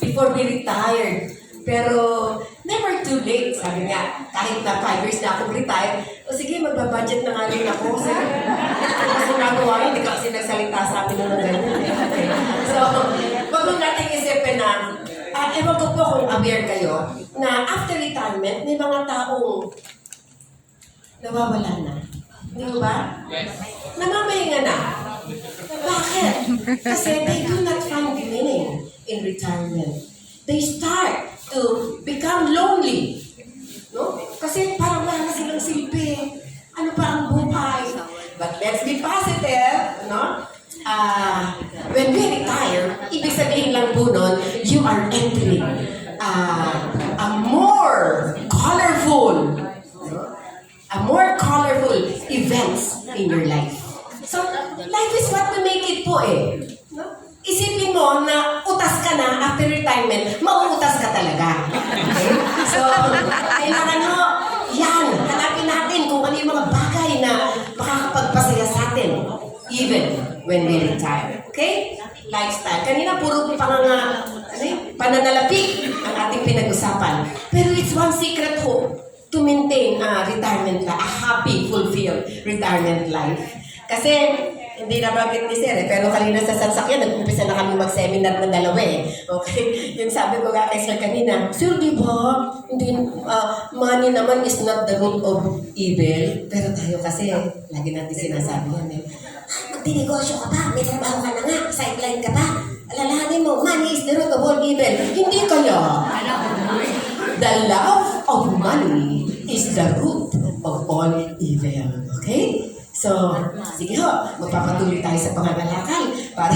before we retired. Pero never too late, sabi nga. Kahit na 5 years na akong retired, o sige, magbabudget na nga rin ako. Kasi nagawa yun, hindi ka kasi nagsalita sa akin ng ganyan. Okay. So, wag mo natin isipin na, ewan ko po kung aware kayo, na after retirement, may mga taong nawawala na. Di ba? Yes. Namamahinga na. Bakit? Kasi they do not find meaning in retirement. They start to become lonely. No? Kasi parang wala na silang silbi. Ano pa ang buhay? But let's be positive. No? When we retire, ibig sabihin lang po nun, you are entering a more colorful events in your life. So, life is what we make it po eh. No? Isipin mo na utas ka na after retirement, mauutas ka talaga. Okay? So, kailangan mo, yan, hanapin natin kung ano yung mga bagay na makakapagpasaya sa atin, even when we retire. Okay? Lifestyle. Kanina puro pananalapi ang ating pinag-usapan. Pero it's one secret hope to maintain a retirement life, a happy, fulfilled retirement life. Kasi, hindi na bagay ni Sir pero kanina sa sasakyan, nag-umpisa na kami mag-seminar na dalawa eh. Okay? Yung sabi ko nga kay Sir kanina, Sir, di ba? Hindi, money naman is not the root of evil. Pero tayo kasi, lagi natin sinasabi yan eh. Magdinegosyo ka pa, may trabaho ka na nga, sideline ka pa. Alalahanin mo, money is the root of all evil. Hindi kaya. The love of money is the root of all evil. Okay? So, sige ho, magpapatuloy tayo sa pangangalakal para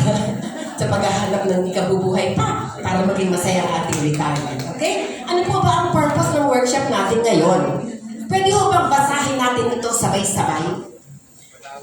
sa paghahanap ng ikabubuhay pa para maging masaya ang ating retirement. Okay? Ano po ba ang purpose ng workshop natin ngayon? Pwede ho bang basahin natin ito sabay-sabay?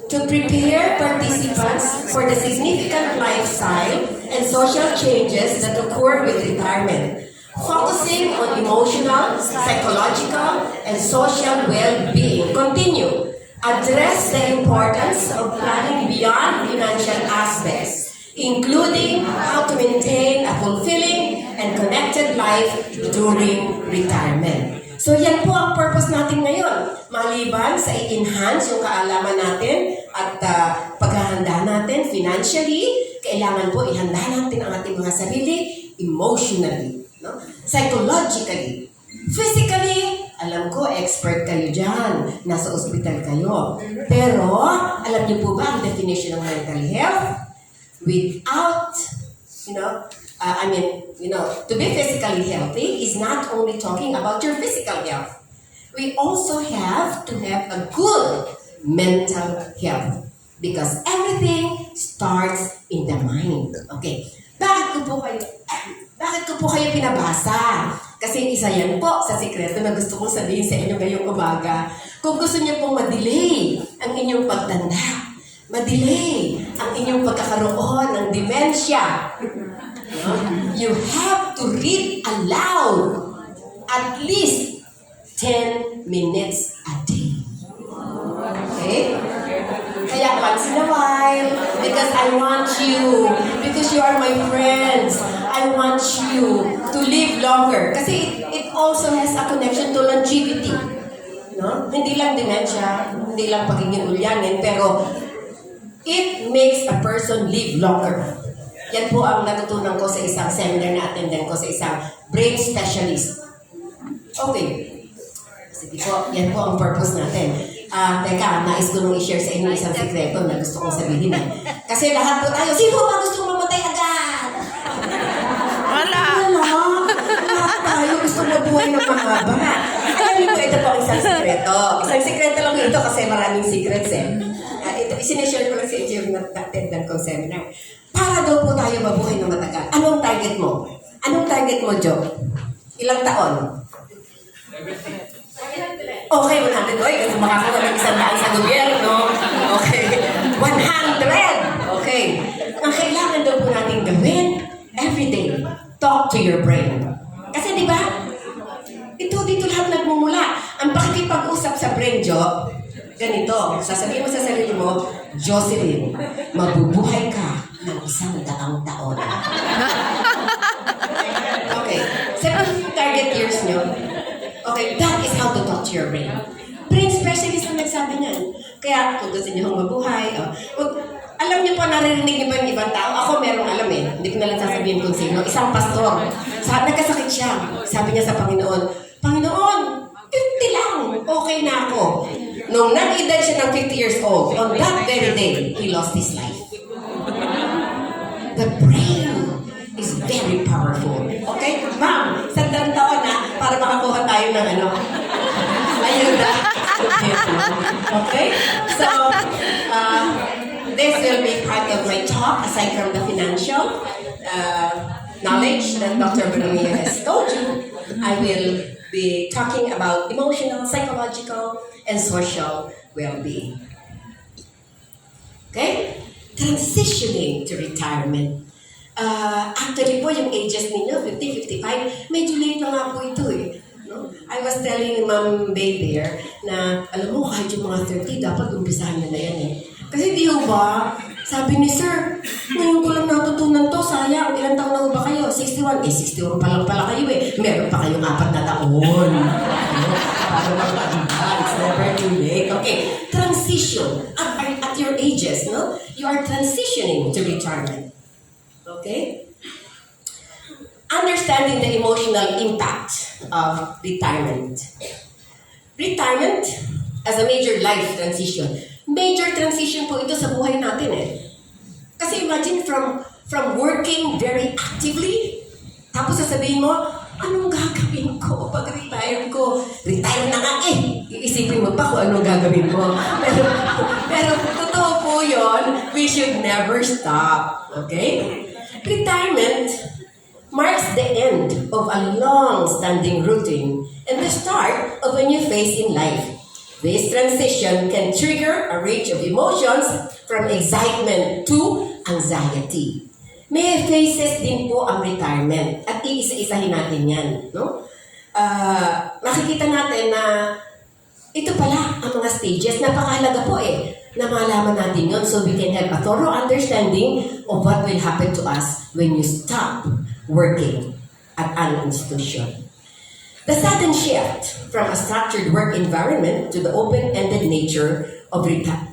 To prepare participants for the significant lifestyle and social changes that occur with retirement, focusing on emotional, psychological, and social well-being. Continue. Address the importance of planning beyond financial aspects, including how to maintain a fulfilling and connected life during retirement. So yan po ang purpose natin ngayon. Maliban sa i-enhance yung kaalaman natin at paghahanda natin financially, kailangan po ihanda natin ang ating mga sarili emotionally, no? Psychologically, physically. Alam ko, expert kayo dyan. Nasa ospital kayo. Pero, alam niyo po ba ang definition ng mental health? Without, to be physically healthy is not only talking about your physical health. We also have to have a good mental health. Because everything starts in the mind. Okay. Bakit ko po kayo pinabasa? Kasi isa yan po sa sikreto na gusto kong sabihin sa inyo ngayong umaga. Kung gusto niyo pong ma-delay ang inyong pagtanda, ma-delay ang inyong pagkakaroon ng dementia, you have to read aloud at least 10 minutes a day. Okay? Kaya once in a while, because I want you, because you are my friends, I want you to live longer. Kasi it also has a connection to longevity. No? Hindi lang dementia, hindi lang pagiging ulyanin, pero it makes a person live longer. Yan po ang natutunan ko sa isang seminar na attendant ko sa isang brain specialist. Okay. Sige po, yan po ang purpose natin. Teka, nais ko nung i-share sa inyo isang sikreto na gusto kong sabihin eh. Kasi lahat po tayo, sino ba gusto mamatay agad? Wala! Lahat tayo gusto mabuhay ng mahaba. Alam niyo po, ito po ang isang sikreto. Isang sikreto lang ito kasi maraming secrets eh. Ito, sinishare ko lang sa inyo yung attendant kong seminar. Para daw po tayo mabuhay ng matagal. Anong target mo? Anong target mo, Joe? Ilang taon? Okay, 100. Oy, kasi makakaroon ng 100 sa gobyerno. Okay. 100. Okay. Ang kailangan daw po natin gawin, everyday, talk to your brain. Kasi di ba, ito dito lahat nagmumula. Ang pakikipag-usap sa brain, Joe, ganito, sasabihin mo sa sarili mo, Jocelyn, mabubuhay ka ng 100 taon. niyo? Okay, that is how to talk to your brain. Brain specialist ang nagsabi niyan. Kaya kung gusto niyo mabuhay, alam niyo po, naririnig niyo ba yung ibang tao? Ako merong alam eh. Hindi ko na lang sasabihin kung sino. Isang pastor. Nagkasakit siya. Sabi niya sa Panginoon, Panginoon, 50 lang. Okay na ako. Nung nag-edad siya ng 50 years old, on that very day, he lost his life. The brain is very powerful. Okay? Ma'am, sandang taon na para makakuha tayo ng ano. Ayuda. Okay? So, this will be part of my talk, aside from the financial knowledge that Dr. Bonilla has told you. I will be talking about emotional, psychological, and social well-being. Okay? Transitioning to retirement. Actually po, yung ages ninyo, 50, 55, medyo late na nga po ito eh. No? I was telling Ma'am Bay there na, alam mo, kahit yung mga 30, dapat umpisahan na yan eh. Kasi di ba, sabi ni Sir, ngayon ko lang natutunan to, sayang, ilang taon na ba kayo? 61? 61 pa lang pala kayo eh. Meron pa kayong 4 na taon. Para mag-advance, it's never too late. Okay, transition. At your ages, no? You are transitioning to retirement. Okay? Understanding the emotional impact of retirement. Retirement as a major life transition. Major transition po ito sa buhay natin eh. Kasi imagine from working very actively, tapos sasabihin mo, anong gagawin ko pag retire ko? Retire na nga eh. Iisipin mo pa kung anong gagawin mo. Pero totoo po yun, we should never stop. Okay? Retirement marks the end of a long-standing routine and the start of a new phase in life. This transition can trigger a range of emotions from excitement to anxiety. May phases din po ang retirement at iisa-isahin natin yan. No? Makikita natin na ito pala ang mga stages. Napakahalaga po eh na malaman natin yun so we can have a thorough understanding of what will happen to us when you stop working at an institution. The sudden shift from a structured work environment to the open-ended nature of retirement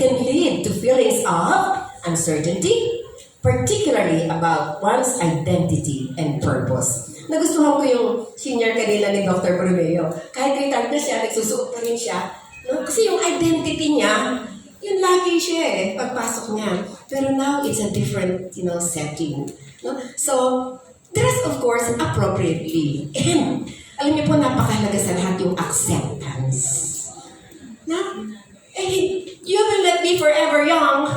can lead to feelings of uncertainty, particularly about one's identity and purpose. Nagustuhan ko yung senior kanila ni Dr. Bruneo. Kahit retired na siya, nagsusuot pa rin siya. No? Kasi yung identity niya, yun lagi siya eh, pagpasok niya. Pero now, it's a different, setting. No? So, dress of course appropriately. And, alam niyo po, napakahalaga sa lahat yung acceptance. Na? You will not be forever young.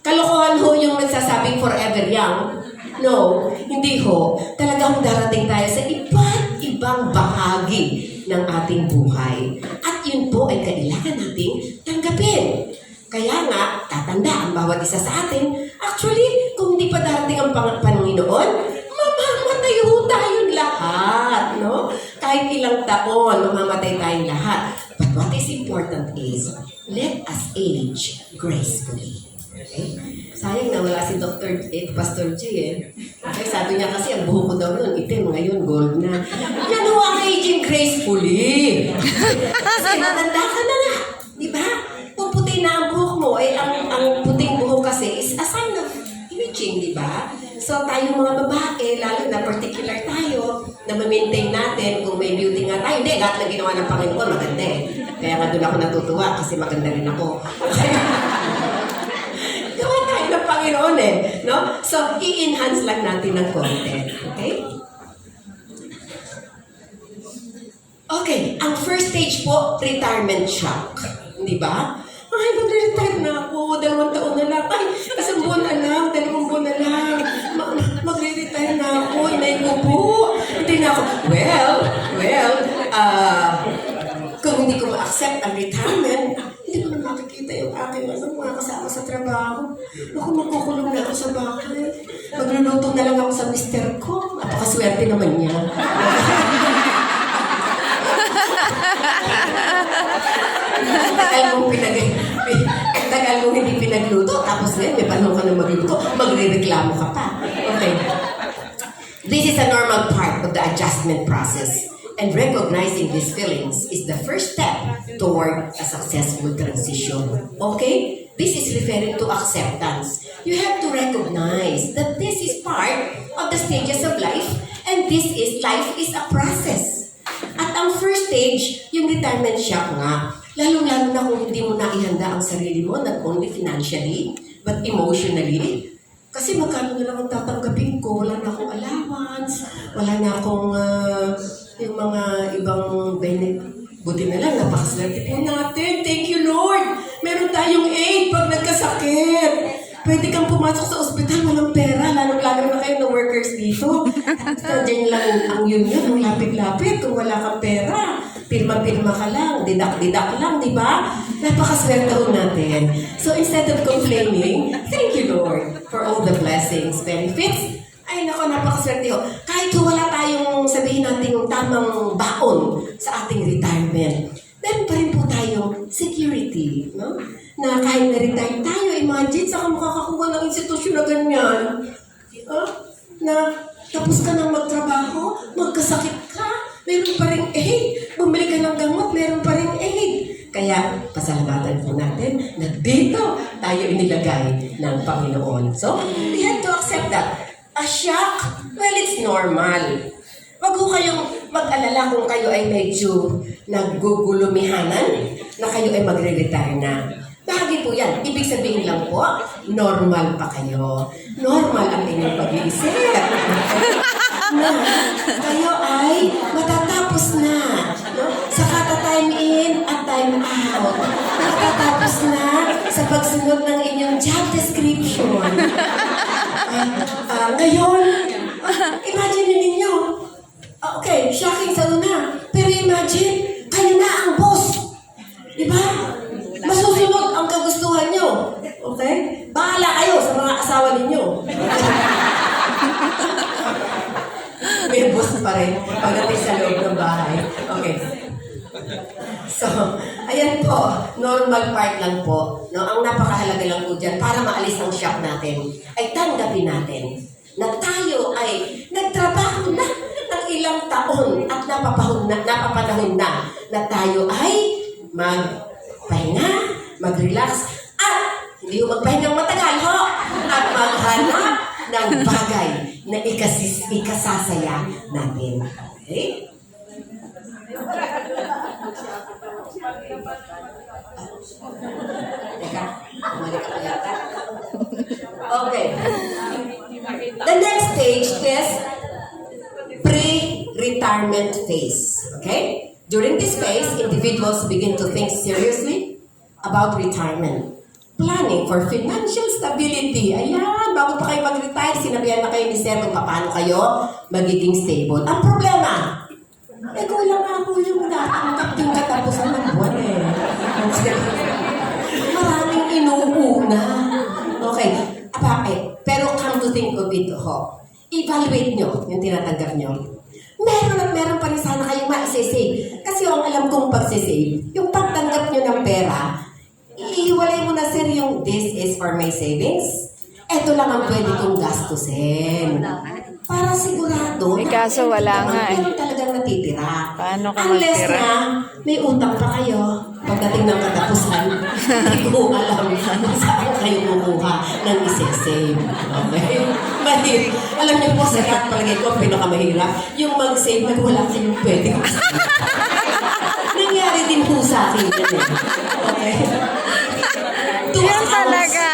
Kalokohan ho yung nagsasabing forever young. No, hindi ho. Talagang darating tayo sa iba't ibang bahagi ng ating buhay. At yun po ay kailangan nating tanggapin. Kaya nga, tatanda ang bawat isa sa atin. Actually, kung hindi pa darating ang Panginoon, mamamatay ho tayong lahat, no? Kahit ilang taon, mamamatay tayong lahat. But what is important is, let us age gracefully. Okay? Sayang na wala si Pastor J eh. Okay, sabi niya kasi ang buhok ko daw nun, itim, ngayon gold na. Yan ho ang aging gracefully. Kasi matanda ka na nga. Di ba? Kung puti na ang buhok mo, ang puting buhok kasi is a sign of aging, di ba? So tayo mga babae, lalo na particular tayo, na ma-maintain natin kung may beauty nga tayo. Hindi, lahat na ginawa ng Panginoon, maganda eh. Kaya nga doon ako natutuwa kasi maganda rin ako. Gawa tayo ng Panginoon eh. No? So, i-enhance lang natin ng content. Okay? Okay, ang first stage po, retirement shock. Di ba? Ay, mag-retire na ako. 2 taon na lang. Ay, 1 buwan na lang. 2 buwan na lang. Magre-retire na ako. Inay ko po. Hindi na ako. Well, kung hindi ko ma-accept ang retirement, hindi ko na makikita yung aking mga kasama sa trabaho. Ako, magkukulong na ako sa bahay. Magluluto na lang ako sa mister ko. Napakaswerte naman niya. Tagal mong hindi pinagluto, tapos ngayon may panahon ka na magluto, magre-reklamo ka pa. Okay. This is a normal part of the adjustment process. And recognizing these feelings is the first step toward a successful transition. Okay? This is referring to acceptance. You have to recognize that this is part of the stages of life and life is a process. At ang first stage, yung retirement shock nga, lalong-lalo na kung hindi mo naihanda ang sarili mo, not only financially, but emotionally. Kasi magkano na lang ang tatanggapin ko, wala na akong allowance, wala na akong yung mga ibang benefit. Buti na lang, napakaswerte po natin. Thank you, Lord! Meron tayong aid pag nagkasakit. Pwede kang pumasok sa ospital, walang pera, lalong-lalo na kayo na workers dito. Diyan lang ang union, ang lapit-lapit, kung wala kang pera. Pirma-pirma ka lang, didak-didak lang, di ba? Napakaswerte ho natin. So instead of complaining, thank you, Lord, for all the blessings, benefits. Ay, nako, napakaswerte ho. Kahit wala tayong sabihin natin yung tamang baon sa ating retirement, meron pa rin po tayong security, no? Na kahit na-retire tayo, imagine, saan ka makakakuha ng institusyon na ganyan? Na tapos ka nang magtrabaho, magkasakit ka, meron pa rin aid. Bumili ka ng gamot, meron pa rin aid. Kaya, pasalamatan po natin na dito tayo inilagay ng Panginoon. So, we have to accept that. A shock? Well, it's normal. Wag ho kayong mag-alala kung kayo ay medyo naggugulumihanan na kayo ay magre-retire na. Bahagi po yan. Ibig sabihin lang po, normal pa kayo. Normal ang inyong pag-iisip. Na kayo ay matatapos na. No? Saka time in at time out. Matatapos na sa pagsunod ng inyong job description. Ngayon, imagine ninyo, okay, shocking sa una. Pero imagine, kayo na ang boss. Diba? Masusunod ang kagustuhan nyo. Okay? Bahala kayo sa mga asawa ninyo. May boss pa rin pagdating sa loob ng bahay. Okay. So, ayan po, normal part lang po. No? Ang napakahalaga lang po dyan, para maalis ang shock natin, ay tanggapin natin na tayo ay nagtrabaho na ng ilang taon at napapanahon na tayo ay magpahinga, mag-relax, at hindi mo magpahinga matagal ho, at maghanap ng bagay na ikasasaya natin. Okay? Teka, bumalik ako yata. Okay. The next stage is pre-retirement phase. Okay? During this phase, individuals begin to think seriously about retirement. Planning for financial stability. Ayan, bago pa kayo mag-retire, sinabihan na kayo ni Sir kung paano kayo magiging stable. Ang problema, kulang ako yung dating katapusan ng buwan eh. Maraming inuuna. Okay, bakit? Pero come to think of it, evaluate nyo yung tinatanggap nyo. Meron pa rin sana kayong ma-save. Kasi ang alam kong pag-save, yung pagtanggap nyo ng pera, ihiwalay mo na, sir, yung this is for my savings. Ito lang ang pwede kong gastusin. Para sigurado, kaso wala nga eh. Meron talagang natitira. Paano ka Unless magtira? na may utang pa kayo pagdating ng katapusan, hindi ko alam kung saan kayo kukuha ng isa-save. Okay? Mahirap. Alam niyo po, sa lahat palagay ko, pinakamahirap, yung mag-save na wala kayong pwede mag-save. Nangyari din po sa akin yan eh. Okay? Yan talaga.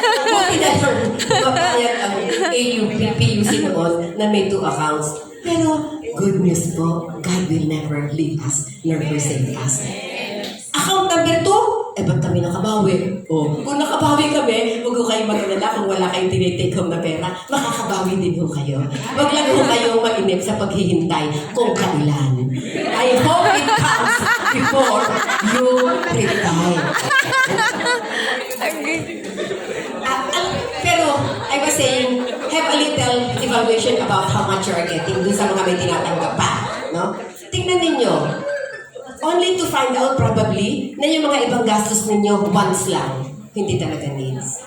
Buti na lang, mapayag ang AUP, PUC noon na may 2 accounts. Pero, good news po, God will never leave us nor forsake us. Account number 2, ba't kami nakabawi? Kung nakabawi kami, huwag ko kayong mag-alala kung wala kayong tinitake home na pera, makakabawi din ho kayo. Huwag lang ho kayong mainip sa paghihintay kung kailan. I hope it comes before you retire. Pero, I was saying, have a little evaluation about how much you are getting dun sa mga may tinatanggap pa. No? Tingnan ninyo, only to find out probably na yung mga ibang gastos ninyo once lang. Hindi talaga needs.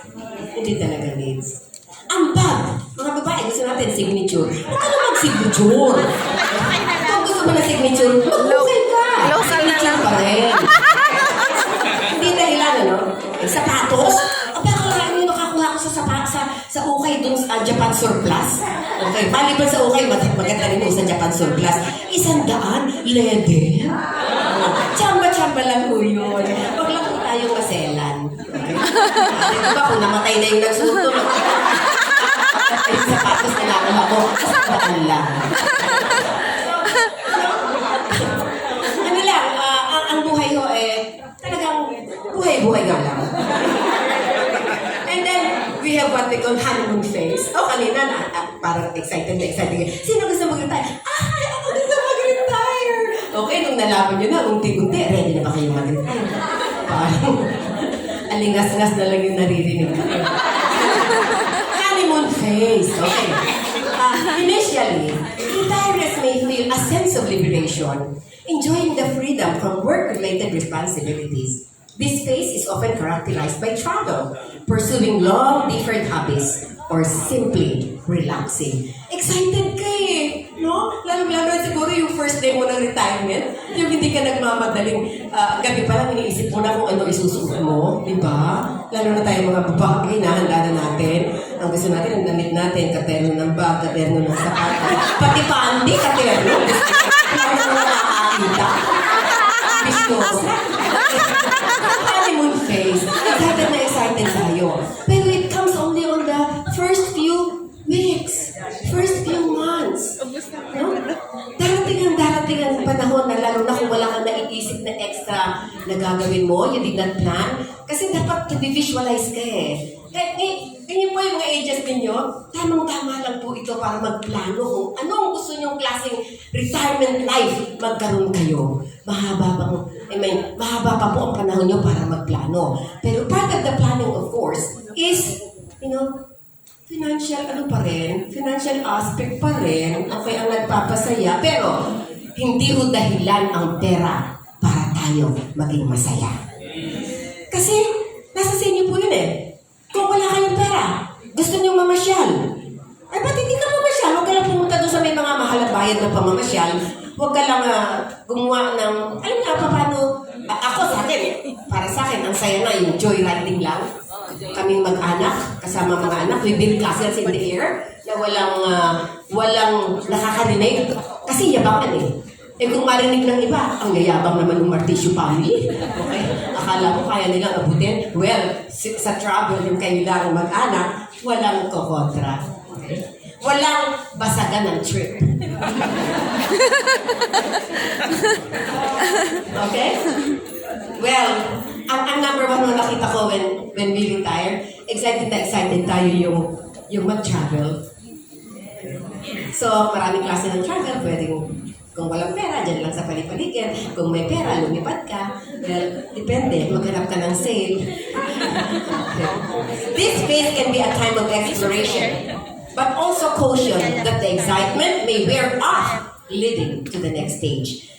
Hindi talaga needs. Ang bag, mga babae, gusto natin signature. Huwag ka na signature. Kung gusto mo na signature, mag-okay ka. Local na lang. Signature pa rin. Hindi dahilan, ano? Sapatos? Aba, kailangan nyo nakakuha ko sa ukay dun sa Japan Surplus. Okay, maliban sa ukay, maganda rin mo sa Japan Surplus. 100, leather. Tsamba-tsamba lang po yun. Huwag lang po tayong maselan. Okay? Diba kung namatay na yung nagsuto, yung sapatos na nakuha ko, kasabaan lang. Ano lang, ang buhay ko talagang buhay-buhay nga lang. And then, we have what we call honeymoon phase. Kanina parang excited. Sino gusto mag-retire? Ako gusto mag-retire! Okay, nung nalaman nyo na, unti-unti, ready na ba kayo mag-retire? Parang, alingas-ngas na lang yung naririnig ko. Honeymoon phase. Okay. Initially, retirees may feel a sense of liberation, enjoying the freedom from work-related responsibilities. This phase is often characterized by travel, pursuing long-deferred hobbies, or simply relaxing. Excited ka no? Lalo siguro yung first day mo ng retirement, yung hindi ka nagmamadaling gabi pa lang iniisip mo na kung ano isusuot mo, di ba? Lalo na tayo mga babae, hinahanda na natin. Ang gusto natin, ang damit natin, katerno ng bag, katerno ng sapatos, pati pandi, katerno. Lalo na nakakakita. Bisyosa. Honeymoon phase. Excited tayo. Pero it comes only on the first few weeks. First few months. No? Darating ang panahon na lalo na kung wala kang naiisip na extra na gagawin mo, you did not plan. Kasi dapat to be visualize ka ganyan po yung mga ages ninyo, tamang-tama lang po ito para magplano kung anong gusto nyong klaseng retirement life magkaroon kayo. Mahaba pa po ang panahon nyo para magplano. Pero part of the planning, of course, is, financial aspect pa rin, okay, ang nagpapasaya, pero hindi ho dahilan ang pera para tayo maging masaya. Kasi, nasa sa inyo po yun Kung wala kayong pera, gusto niyong mamasyal. Ay, ba't hindi ka mamasyal? Huwag ka lang pumunta doon sa may mga mahal at bayad ng pamamasyal. Huwag ka lang gumawa ng, alam nga pa paano, ako sa akin, para sa akin, ang saya na yung joyriding lang. Kaming mag-anak, kasama mga anak, we build castles in the air, na walang nakakarinig. Kasi yabangan kung marinig ng iba, ang yayabang naman ng Martisio family. Okay? Akala ko kaya nilang abutin. Well, sa travel yung kailangan mag-anak, walang kokontra. Okay? Walang basagan ng trip. Okay? Well, ang number one na nakita ko when we retire, excited tayo yung mag-travel. So, maraming klase ng travel. Pwedeng kung walang pera, dyan lang sa palipaligid. Kung may pera, lumipad ka. Well, depende. Maghanap ka ng sale. This phase can be a time of exploration, but also caution that the excitement may wear off, leading to the next stage.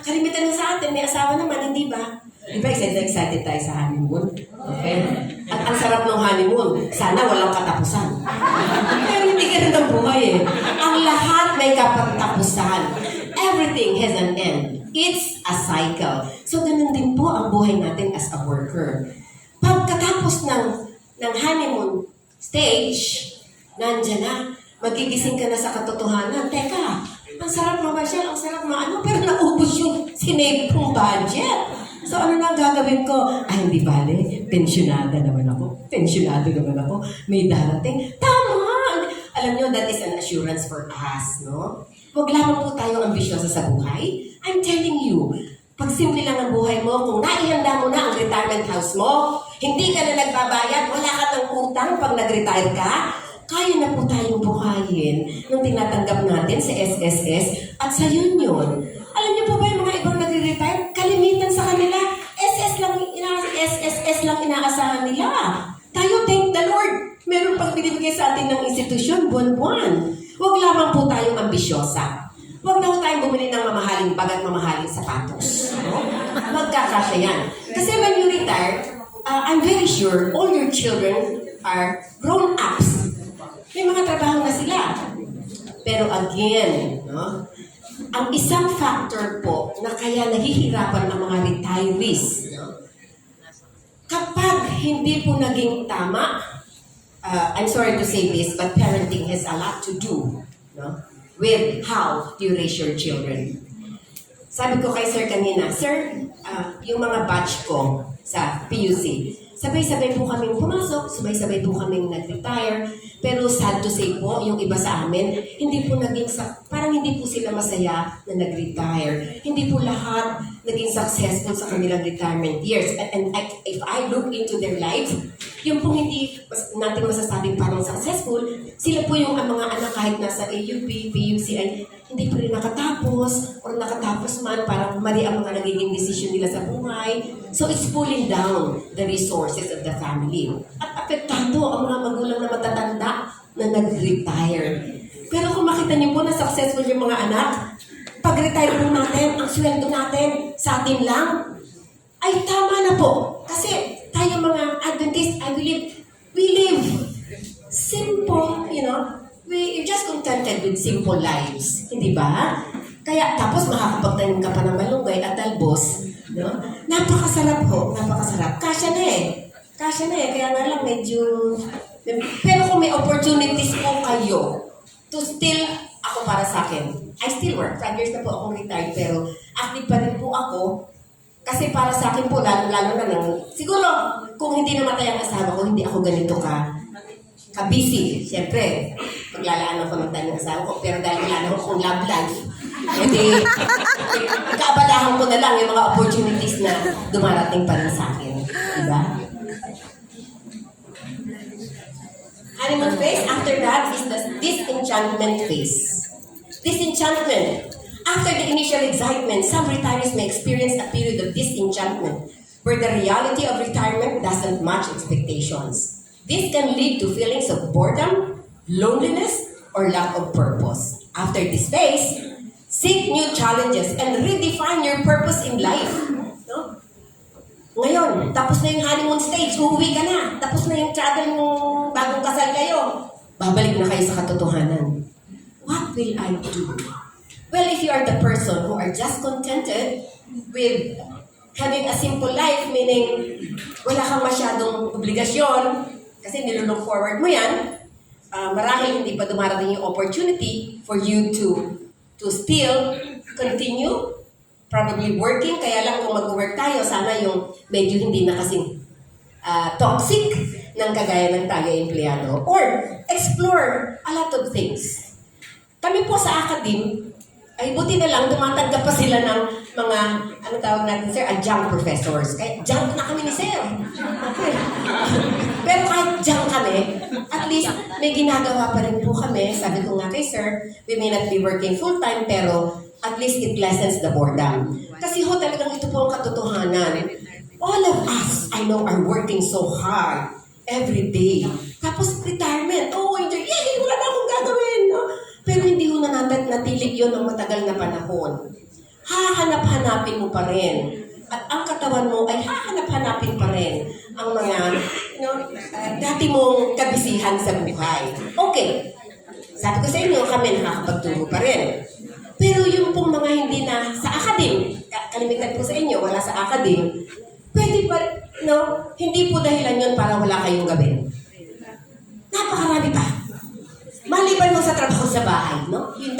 Kalimitan na sa atin, may asawa naman, hindi ba? Di ba excited tayo sa honeymoon? Okay? At ang sarap ng honeymoon, sana walang katapusan. Pero hindi ganun ang buhay Ang lahat may katapusan. Everything has an end. It's a cycle. So ganun din po ang buhay natin as a worker. Pagkatapos ng honeymoon stage, nandyan na, magigising ka na sa katotohanan. Teka, ang sarap mamasyal, ang sarap maano, pero naubos yung sinave kong budget. So, ano na ang gagawin ko? Ay, hindi bale. Pensyonado naman ako. May darating. Tama! Alam nyo, that is an assurance for us, no? Huwag lamang po tayong ambisyosa sa buhay. I'm telling you, pag simple lang ang buhay mo, kung naihanda mo na ang retirement house mo, hindi ka na nagbabayad, wala ka ng utang pag nag-retire ka, kaya na po tayong buhayin ng tinatanggap natin sa SSS at sa union. Alam niyo po ba yung mga ibang nagre-retire? Kalimitan sa kanila, SSS lang inaasahan nila. Tayo, thank the Lord, meron pang binibigay sa atin ng institusyon, buwan-buwan. Huwag lamang po tayong ambisyosa. Huwag na po tayong bumili ng mamahaling bag at mamahaling sapatos. No? Magkakasya yan. Kasi when you retire, I'm very sure all your children are grown-ups. May mga trabaho na sila. Pero again, no? Ang isang factor po na kaya nahihirapan ang mga retirees, no? Kapag hindi po naging tama, I'm sorry to say this, but parenting has a lot to do, no, with how you raise your children. Sabi ko kay Sir kanina, Sir, yung mga batch ko sa PUC, sabay-sabay po kaming pumasok, sabay-sabay po kaming nag-retire, pero sad to say po, yung iba sa amin, hindi po naging, parang hindi po sila masaya na nag-retire. Hindi po lahat naging successful sa kanilang retirement years. And if I look into their lives, yung po hindi natin masasabing parang successful, sila po yung mga anak kahit nasa AUP, PUC ay hindi po rin nakatapos or nakatapos man, parang mali ang mga nagiging decision nila sa buhay. So it's pulling down the resources of the family. At apektado ang mga magulang na matatanda na nag-retire. Pero kung makita niyo po na successful yung mga anak, pag-retire po natin, ang sweldo natin sa atin lang, ay tama na po. Kasi tayo mga Adventists, I believe, we live simple, we're just contented with simple lives. Hindi ba? Kaya tapos makakapagtanim ka pa ng malunggay at talbos, no? Napakasarap ho, napakasarap. Kasya na eh. Kaya nga lang medyo... Pero kung may opportunities po kayo to still, ako para sa akin, I still work. 5 years na po akong retired, pero active pa rin po ako. Kasi para sa akin po, lalo na siguro, kung hindi namatay ang asawa ko, hindi ako ganito ka-busy. Siyempre, paglalaan ako ng time ng asawa ko, pero dahil wala akong love life, hindi, kaabalahan ko na lang yung mga opportunities na dumarating pa rin sa akin. Diba? Honeymoon phase, after that is the disenchantment phase. Disenchantment. After the initial excitement, some retirees may experience a period of disenchantment where the reality of retirement doesn't match expectations. This can lead to feelings of boredom, loneliness, or lack of purpose. After this phase, seek new challenges and redefine your purpose in life. No? Ngayon, tapos na yung honeymoon stage, uuwi ka na. Tapos na yung travel mo bagong kasal kayo. Babalik na kayo sa katotohanan. What will I do? Well, if you are the person who are just contented with having a simple life, meaning wala kang masyadong obligasyon, kasi nilulook forward mo yan, marahil hindi pa dumarating yung opportunity for you to still continue probably working, kaya lang kung mag-work tayo, sana yung medyo hindi na kasing toxic ng kagaya ng tayo empleyado. Or explore a lot of things. Kami po sa academe, ay buti na lang tumatanggap pa sila ng mga, ano tawag natin sir, adjunct professors. Kaya junk na kami ni sir. Okay. Pero kahit junk kami, at least may ginagawa pa rin po kami. Sabi ko nga kay sir, we may not be working full-time, pero at least it lessens the boredom. Kasi ho, talagang ito po ang katotohanan. All of us, I know, are working so hard every day. Tapos retirement, enjoy, yay, wala na akong gagawin. No? Pero hindi ho na natilig yun ng matagal na panahon. Hahanap-hanapin mo pa rin. At ang katawan mo ay hahanap-hanapin pa rin ang mga dati mong kabisihan sa buhay. Okay. Sabi ko sa inyo, kami nakakapagturo pa rin. Pero yung pong mga hindi na sa academe, kalimitan po sa inyo, wala sa academe, pwede pa, hindi po dahilan yun para wala kayong gawin. Napakarami pa. Maliban mo sa trabaho sa bahay, no? Yung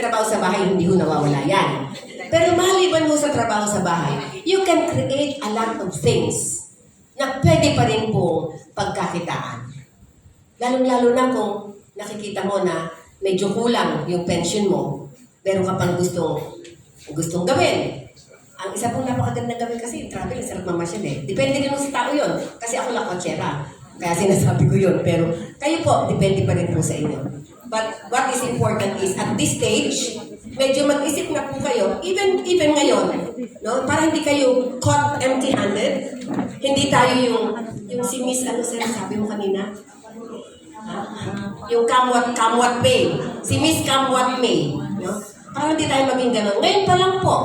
trabaho sa bahay, hindi ho nawawala yan. Pero maliban mo sa trabaho sa bahay, you can create a lot of things na pwede pa rin pong pagkakitaan. Lalong-lalo na kung nakikita mo na medyo kulang yung pension mo, meron ka pang gustong gawin. Ang isa pong napakagandang gawin kasi, travel, sarap mamasyal eh. Depende din sa tao yun. Kasi ako lang kotsera. Kaya sinasabi ko yun. Pero kayo po, depende pa rin po sa inyo. But what is important is, at this stage, medyo mag-isip na po kayo, even ngayon, no? Para hindi kayo caught empty-handed. Hindi tayo yung si Miss, sabi mo kanina? Yung come what may. Si Miss come what may. No? Para hindi tayo maging ganun. Ngayon pa lang po,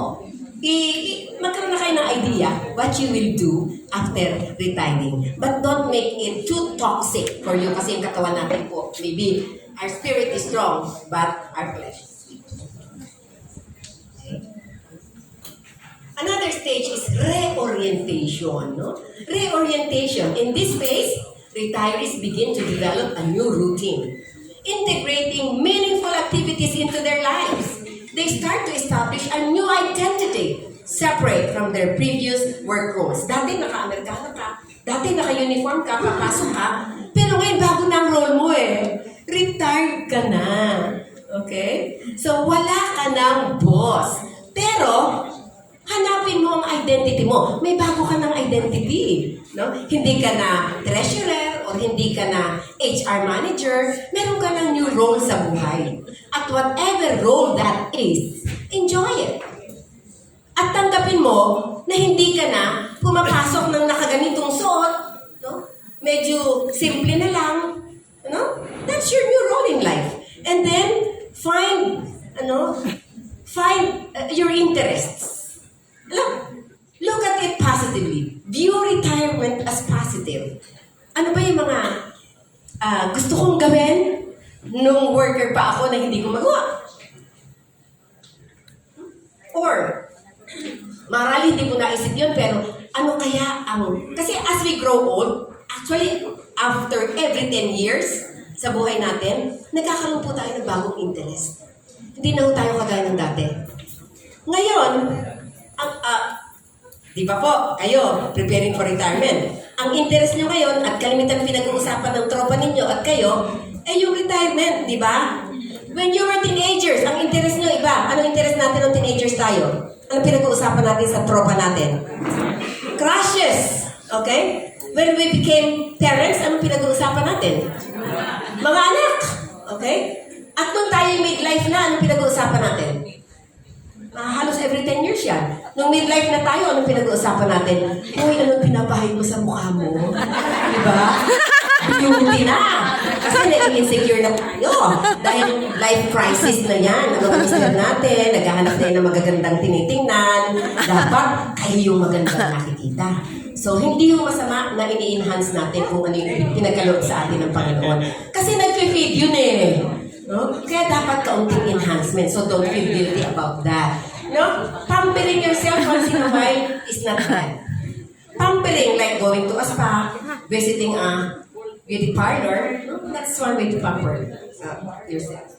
magkaroon na kayo ng idea what you will do after retiring. But don't make it too toxic for you kasi yung katawan natin po, maybe our spirit is strong, but our flesh is weak. Okay? Another stage is reorientation. No? Reorientation. In this phase, retirees begin to develop a new routine, integrating meaningful activities into their lives. They start to establish a new identity, separate from their previous work roles. Dati naka-Amerikano ka, dati naka-uniform ka, papasok ka, pero ngayon bago na ang role mo eh. Retired ka na. Okay? So, wala ka ng boss. Pero, hanapin mo ang identity mo. May bago ka ng identity. No? Hindi ka na treasurer or hindi ka na HR manager. Meron ka ng new role sa buhay. At whatever role that is, enjoy it. At tanggapin mo na hindi ka na pumapasok ng nakaganitong suot. No? Medyo simple na lang. No? That's your new role in life. And then, find your interests. Look at it positively. View retirement as positive. Ano ba yung mga gusto kong gawin nung worker pa ako na hindi ko magawa? Or, marami hindi ko naisip yun, pero ano kaya ang... Kasi as we grow old, actually, after every 10 years sa buhay natin, nagkakaroon po tayo ng bagong interest. Hindi na tayo kagaya ng dati. Ngayon, di ba po, kayo, preparing for retirement. Ang interest nyo ngayon at kalimitan pinag-uusapan ng tropa ninyo at kayo, yung retirement, di ba? When you were teenagers, ang interest nyo iba. Anong interest natin ng teenagers tayo? Ano pinag-uusapan natin sa tropa natin? Crushes. Okay? When we became parents, anong pinag-uusapan natin? Mga anak. Okay? At nung tayo midlife na, anong pinag-uusapan natin? Halos every 10 years yan. Nung midlife na tayo, anong pinag-uusapan natin? Uy, anong pinapahid mo sa mukha mo? Diba? Beauty na. Kasi nai-insecure na tayo. Dahil life crisis na yan. Ano ang gusto natin? Naghahanap tayo ng magagandang tinitingnan. Dapat kayo yung magandang nakikita. So, hindi yung masama na ini-enhance natin kung ano yung pinagkaloob sa atin ng Panginoon. Kasi nag-feed yun eh. No? Kaya dapat kaunting enhancement. So, don't feel guilty about that. No? Pampering yourself once in a while is not bad. Pampering, like going to a spa, visiting a beauty parlor, no? That's one way to pamper yourself.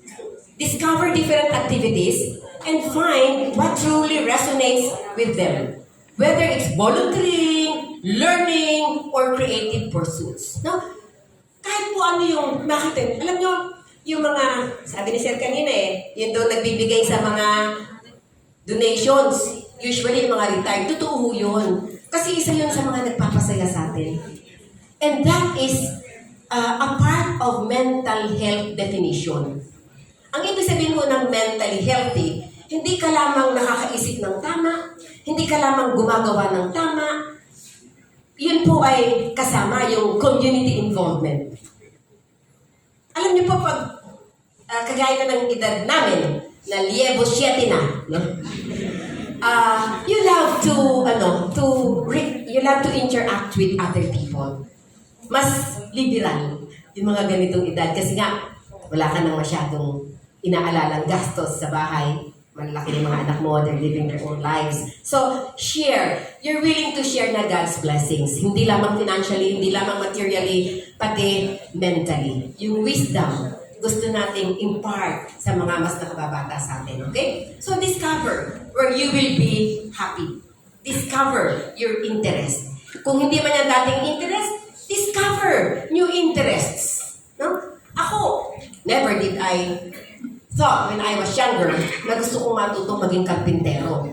Discover different activities and find what truly resonates with them. Whether it's volunteering, learning, or creative pursuits. No? Kahit po ano yung nakita. Alam nyo, yung mga, sabi ni Sir kanina yun doon nagbibigay sa mga donations. Usually, yung mga retired. Totoo ho yun. Kasi isa yun sa mga nagpapasaya sa atin. And that is a part of mental health definition. Ang ibig sabihin mo ng mentally healthy, hindi ka lamang nakakaisip ng tama, hindi ka lamang gumagawa ng tama, yun po ay kasama yung community involvement. Alam niyo po, pag kagaya na ng edad namin, na liebo 7 na, no? You love to interact with other people. Mas liberal yung mga ganitong edad. Kasi nga, wala ka nang masyadong inaalalang gastos sa bahay. Malaki yung mga anak mo, they're living their own lives. So, share. You're willing to share na God's blessings. Hindi lamang financially, hindi lamang materially, pati mentally. Yung wisdom, gusto nating impart sa mga mas nakababata sa atin. Okay? So, discover where you will be happy. Discover your interest. Kung hindi man yan dating interest, discover new interests. No? Ako, never did I thought when I was younger na gusto kong matutong maging karpintero.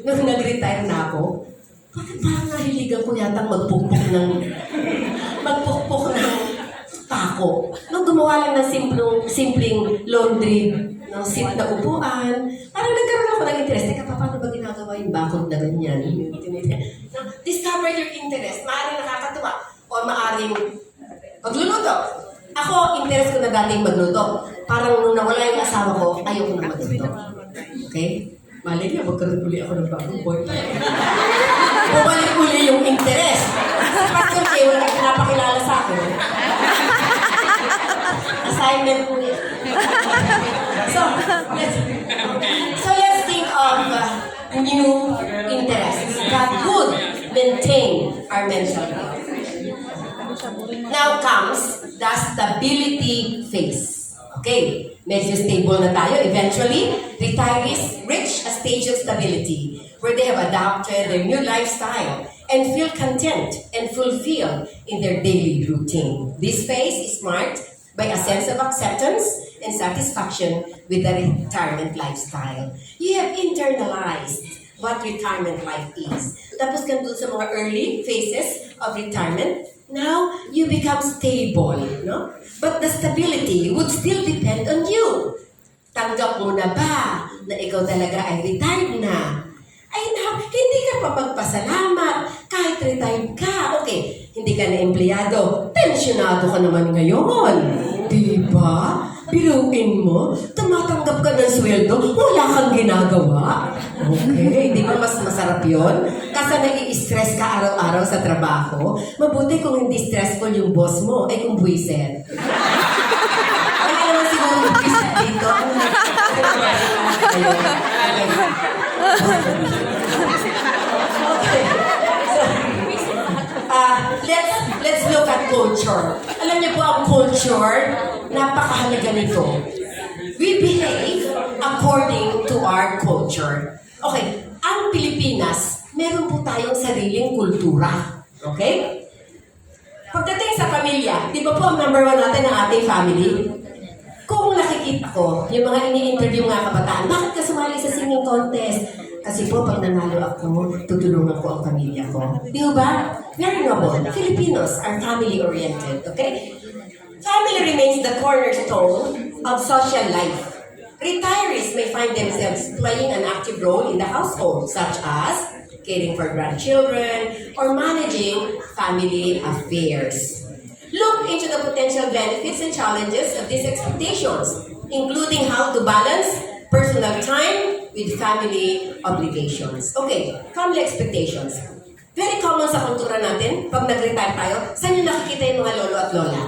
Nung nag-retire na ako, bakit parang nahiligan ko yata magpukpok ng pako. Nung gumawa lang ng simpleng laundry, no, seat na upuan, parang nagkaroon ako ng interest. Teka, paano ba ginagawa yung bakod na ganyan? Discover your interest. Maaaring nakakatuwa o maaaring magluluto. Ako, interest ko na dating magluto. Parang nung nawala yung asawa ko, ayoko na magluto. Okay? Malay niya, magkaroon uli ako ng bagong boyfriend. Bumalik uli yung interest. Pastor Jay, wala pinapakilala sa akin. Assignment po yan. So let's think of new interests that would maintain our mental health. Now comes the stability phase. Okay, medyo stable na tayo. Eventually, retirees reach a stage of stability where they have adopted their new lifestyle and feel content and fulfilled in their daily routine. This phase is marked by a sense of acceptance and satisfaction with the retirement lifestyle. You have internalized what retirement life is. Tapos ka dun sa mga early phases of retirement, now you become stable, no? But the stability would still depend on you. Tanggap mo na ba na ikaw talaga ay retired na? Ay na, hindi ka pa magpasalamat kahit retired ka. Okay, hindi ka na empleyado, pensyonado ka naman ngayon. Diba? Biruin mo, tumatanggap ka ng sweldo, wala kang ginagawa. Okay, di ba mas masarap yun? Kasi nai-stress ka araw-araw sa trabaho, mabuti kung hindi stressful yung boss mo, ay kung buwiset. Wala naman siguro yung buwiset dito. Okay. Let's look at culture. Alam niyo po ang culture, napakahalaga nito. We behave according to our culture. Okay, ang Pilipinas, meron po tayong sariling kultura. Okay? Pagdating sa pamilya, di ba po ang number one natin ang ating family? Kung nakikita ko, yung mga ini-interview nga kabataan, bakit ka sumali sa singing contest? Kasi po, pag nanalo ako, tutulungan ko ang pamilya ko. Di ba? Very noble. Filipinos are family-oriented, okay? Family remains the cornerstone of social life. Retirees may find themselves playing an active role in the household, such as caring for grandchildren or managing family affairs. Look into the potential benefits and challenges of these expectations, including how to balance personal time with family obligations. Okay, family expectations. Very common sa kultura natin, pag nag-retire tayo, saan yung nakikita yung mga lolo at lola?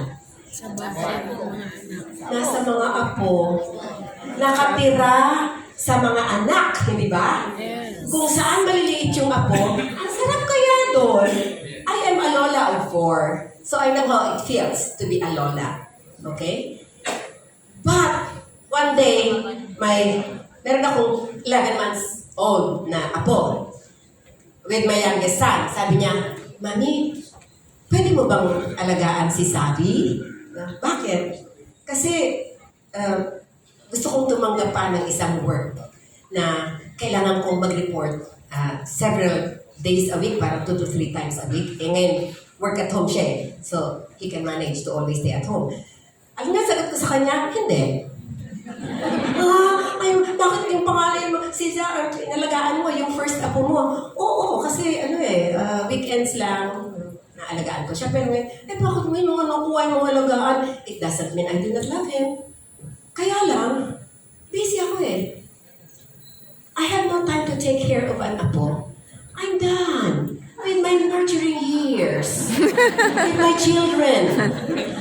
Nasa mga apo, nakatira sa mga anak, hindi ba? Kung saan maliliit yung apo, ang sarap kaya doon. I am a lola of 4, so I know how it feels to be a lola. Okay? But, one day, meron akong 11 months old na apo with my youngest son. Sabi niya, Mami, pwede mo bang alagaan si Sabi? Bakit? Kasi gusto kong tumanggap pa ng isang work na kailangan kong mag-report several days a week, parang 2 to 3 times a week. Eh ngayon, work at home siya eh. So, he can manage to always stay at home. Alam nga, sagot ko sa kanya, hindi. Bakit yung pangalan mo, Cesar, inalagaan mo yung first apo mo? Oo, kasi weekends lang, naalagaan ko siya. Pero bakit mo yung mga nakuha yung mga alagaan? It doesn't mean I do not love him. Kaya lang, busy ako eh. I have no time to take care of an apo. I'm done with my nurturing years, with my children.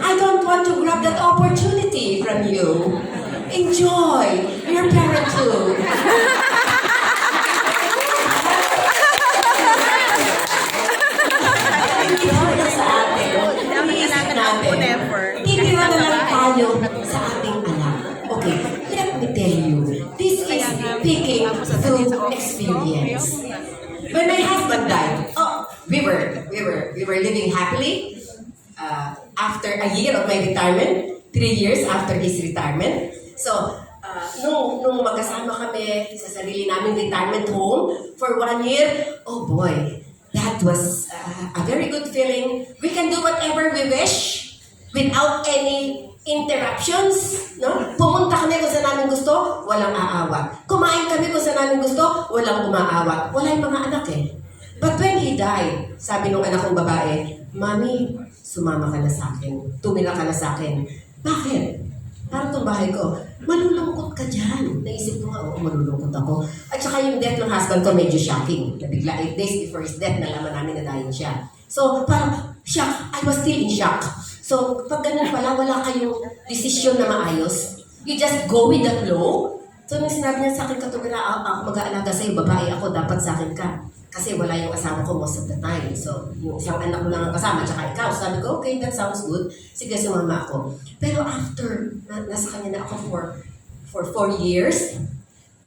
I don't want to grab that opportunity from you. Enjoy your parenthood. Sa atin, iniisip natin, titira na lang tayo sa ating anak. Okay, let me tell you, this is speaking through experience. When my husband died, we were living happily. After a year of my retirement, 3 years after his retirement. So, nung magkasama kami sa sarili naming retirement home for 1 year, oh boy, that was a very good feeling. We can do whatever we wish without any interruptions. No? Pumunta kami kung saan namin gusto, walang aawat. Kumain kami kung saan namin gusto, walang umaawat. Wala yung mga anak eh. But when he died, sabi nung anak kong babae, Mami, sumama ka na sa akin. Tumira ka na sa akin. Bakit? Parang itong bahay ko. Malulungkot malungkot ka dyan. Naisip ko nga, oo, malulungkot ako. At saka yung death ng husband ko, medyo shocking. Nabigla, 8 days before his death, nalaman namin na dying siya. So, parang, shock. I was still in shock. So, pag ganun pala, wala kayong desisyon na maayos. You just go with the flow. So, nung sinabi niya sa akin, Katugana, ako mag-aalaga sa'yo, babae ako, dapat sa akin ka. Kasi wala yung asawa ko most of the time. So, yung isang anak ko lang ang kasama, tsaka ikaw. Sabi ko, okay, that sounds good. Sige, sumama ako. Pero after, nasa kanya na ako for 4 years,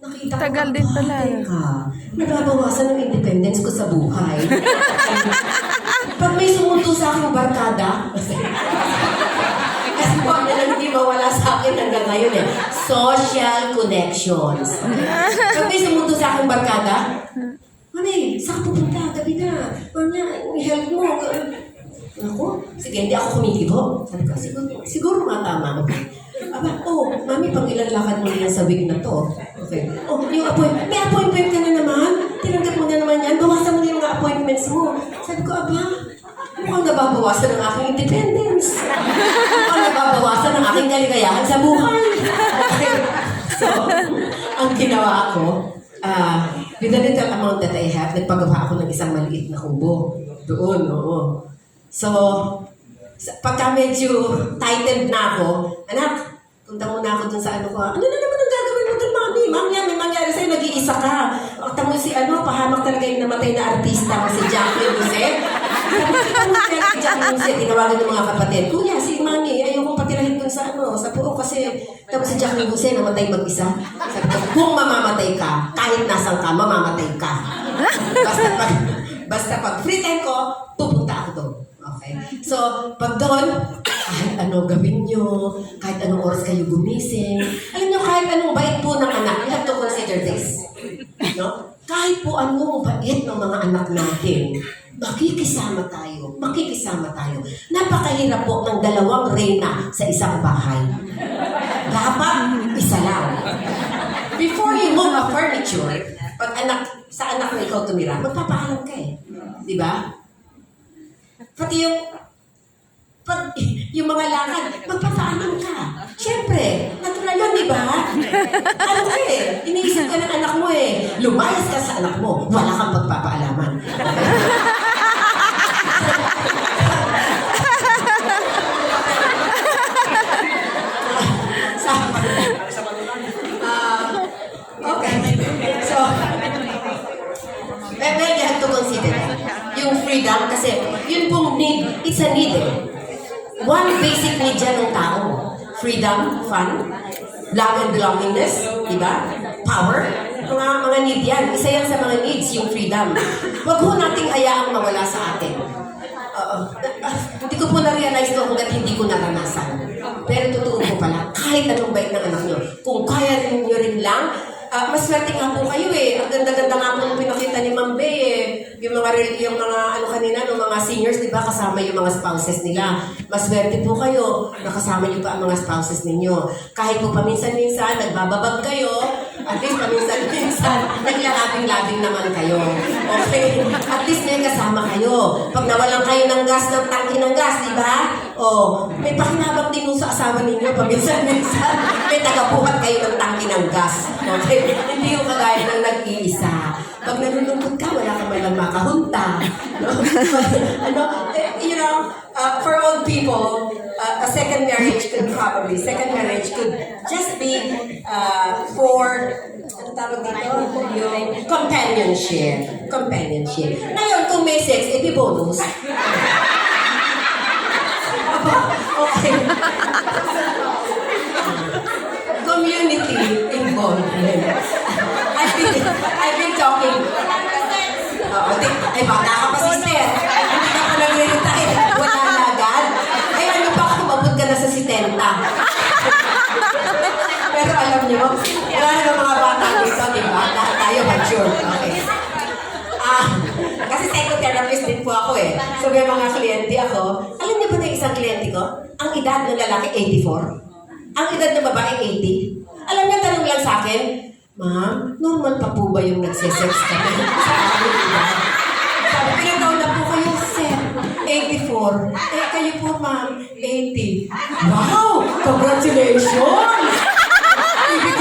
nakita ko, Tagal din pala. Teka, nababawasan ng independence ko sa buhay. Pag may sumundo sa aking barkada, kasi po, yan hindi mawala sa akin hanggang ngayon eh. Social connections. Pag may sumundo sa aking barkada, Mami, saan ka pupunta? Gabi na. Mami, i-help mo. Ako, sige, hindi ako kumitibo. Sabi ko, siguro nga tama. Aba, Mami, pang ilang lakad mo yan sa week na to. Okay. Yung appointment. May appointment ka na naman. Tinanggap mo na naman yan. Bawasan mo na yung mga appointments mo. Sabi ko, aba, mukhang nababawasan ng aking independence. Mukhang nababawasan ng aking kaligayahan sa buhay. Okay. So, ang ginawa ko, with the little amount that I have, nagpagawa ako ng isang maliit na kubo. Doon, oo. So, pagka medyo tightened na ako, anak, punta muna ako dun sa ano ko. Ano na naman ang gagawin mo dun, Mami? Mami, may mangyari sa'yo, nag-iisa ka. Tamo si pahamak talaga yung namatay na artista, si Jacqueline Jose. Sabi ko, si Jacqueline Jose, tinawagan ng mga kapatid. Kuya, si Mami, ayokong patirahin dun sa sa puo kasi tapos si Jacqueline Jose namatay mag-isa. Sabi ko, kung mamamatay ka, kahit nasan ka, mamamatay ka. Basta pag free time ko, pupunta ako doon. Okay? So, pag doon, kahit ano gawin nyo, kahit anong oras kayo gumising, alam nyo, kahit anong bait po ng anak, you have to consider this. No? Kahit po anong bait ng mga anak natin, makikisama tayo. Napakahirap po ng dalawang reyna sa isang bahay. Dapat, isa lang. Before you move a furniture, pag sa anak na ikaw tumira, magpapaalam ka eh. Di ba? Pati yung mga lakad, magpapaalam ka. Siyempre, natural yun, di ba? Ano ka eh, iniisip ka ng anak mo eh. Lumayas ka sa anak mo, wala kang pagpapaalaman. Okay. So, well, you have to consider yung freedom kasi yun pong need, it's a need eh. One basic need dyan ng tao. Freedom, fun, love and belongingness, di ba? Power, mga need yan. Isa yan sa mga needs, yung freedom. Huwag ho nating hayaang mawala sa atin. Hindi ko po na-realize ko hanggat hindi ko naranasan. Pero totoo po pala, kahit anong bait ng anak nyo, kung kaya rin nyo rin lang, maswerte nga po kayo eh. Ang ganda-ganda nga po yung pinakita ni Ma'am Bey eh. Yung mga ano kanina, ng mga seniors, di ba, kasama yung mga spouses nila. Maswerte po kayo, nakasama niyo pa ang mga spouses ninyo. Kahit po paminsan-minsan, nagbababag kayo, at least paminsan-minsan, naglalabing-labing naman kayo. Okay? At least may kasama kayo. Pag nawalan kayo ng gas, ng tangki ng gas, di ba? May pakinabang din sa asawa ninyo, paminsan-minsan, may tagabuhat kayo ng tangki ng gas. Okay? Hindi yung kagaya ng nag-iisa. Pag nalulungkot ka, wala ka man lang makahunta. No? For old people, a second marriage could just be for, ano tawag dito? Yung companionship. Ngayon, kung may sex, edi bonus. Okay. Community involvement. I've been talking. Ay, bata ka pa, sister. Hindi ka pa nag-retire. Wala na agad. Ay, ano pa, kumabot ka na sa 70. Pero alam niyo, wala na mga bata dito, di ba? Lahat tayo mature. Okay. Kasi psychotherapist din po ako eh. So may mga kliyente ako. Alam niyo ba na isang kliyente ko? Ang edad ng lalaki, 84. Ang edad ng babae, 80. Alam niyo, tanong lang sa akin, Ma'am, normal pa po ba yung nagsisex kami? Sa akin, diba? Sabi, pinagaw na po kayo, sir. 84. Kayo po, ma'am, 80. Wow! Congratulations! Ibig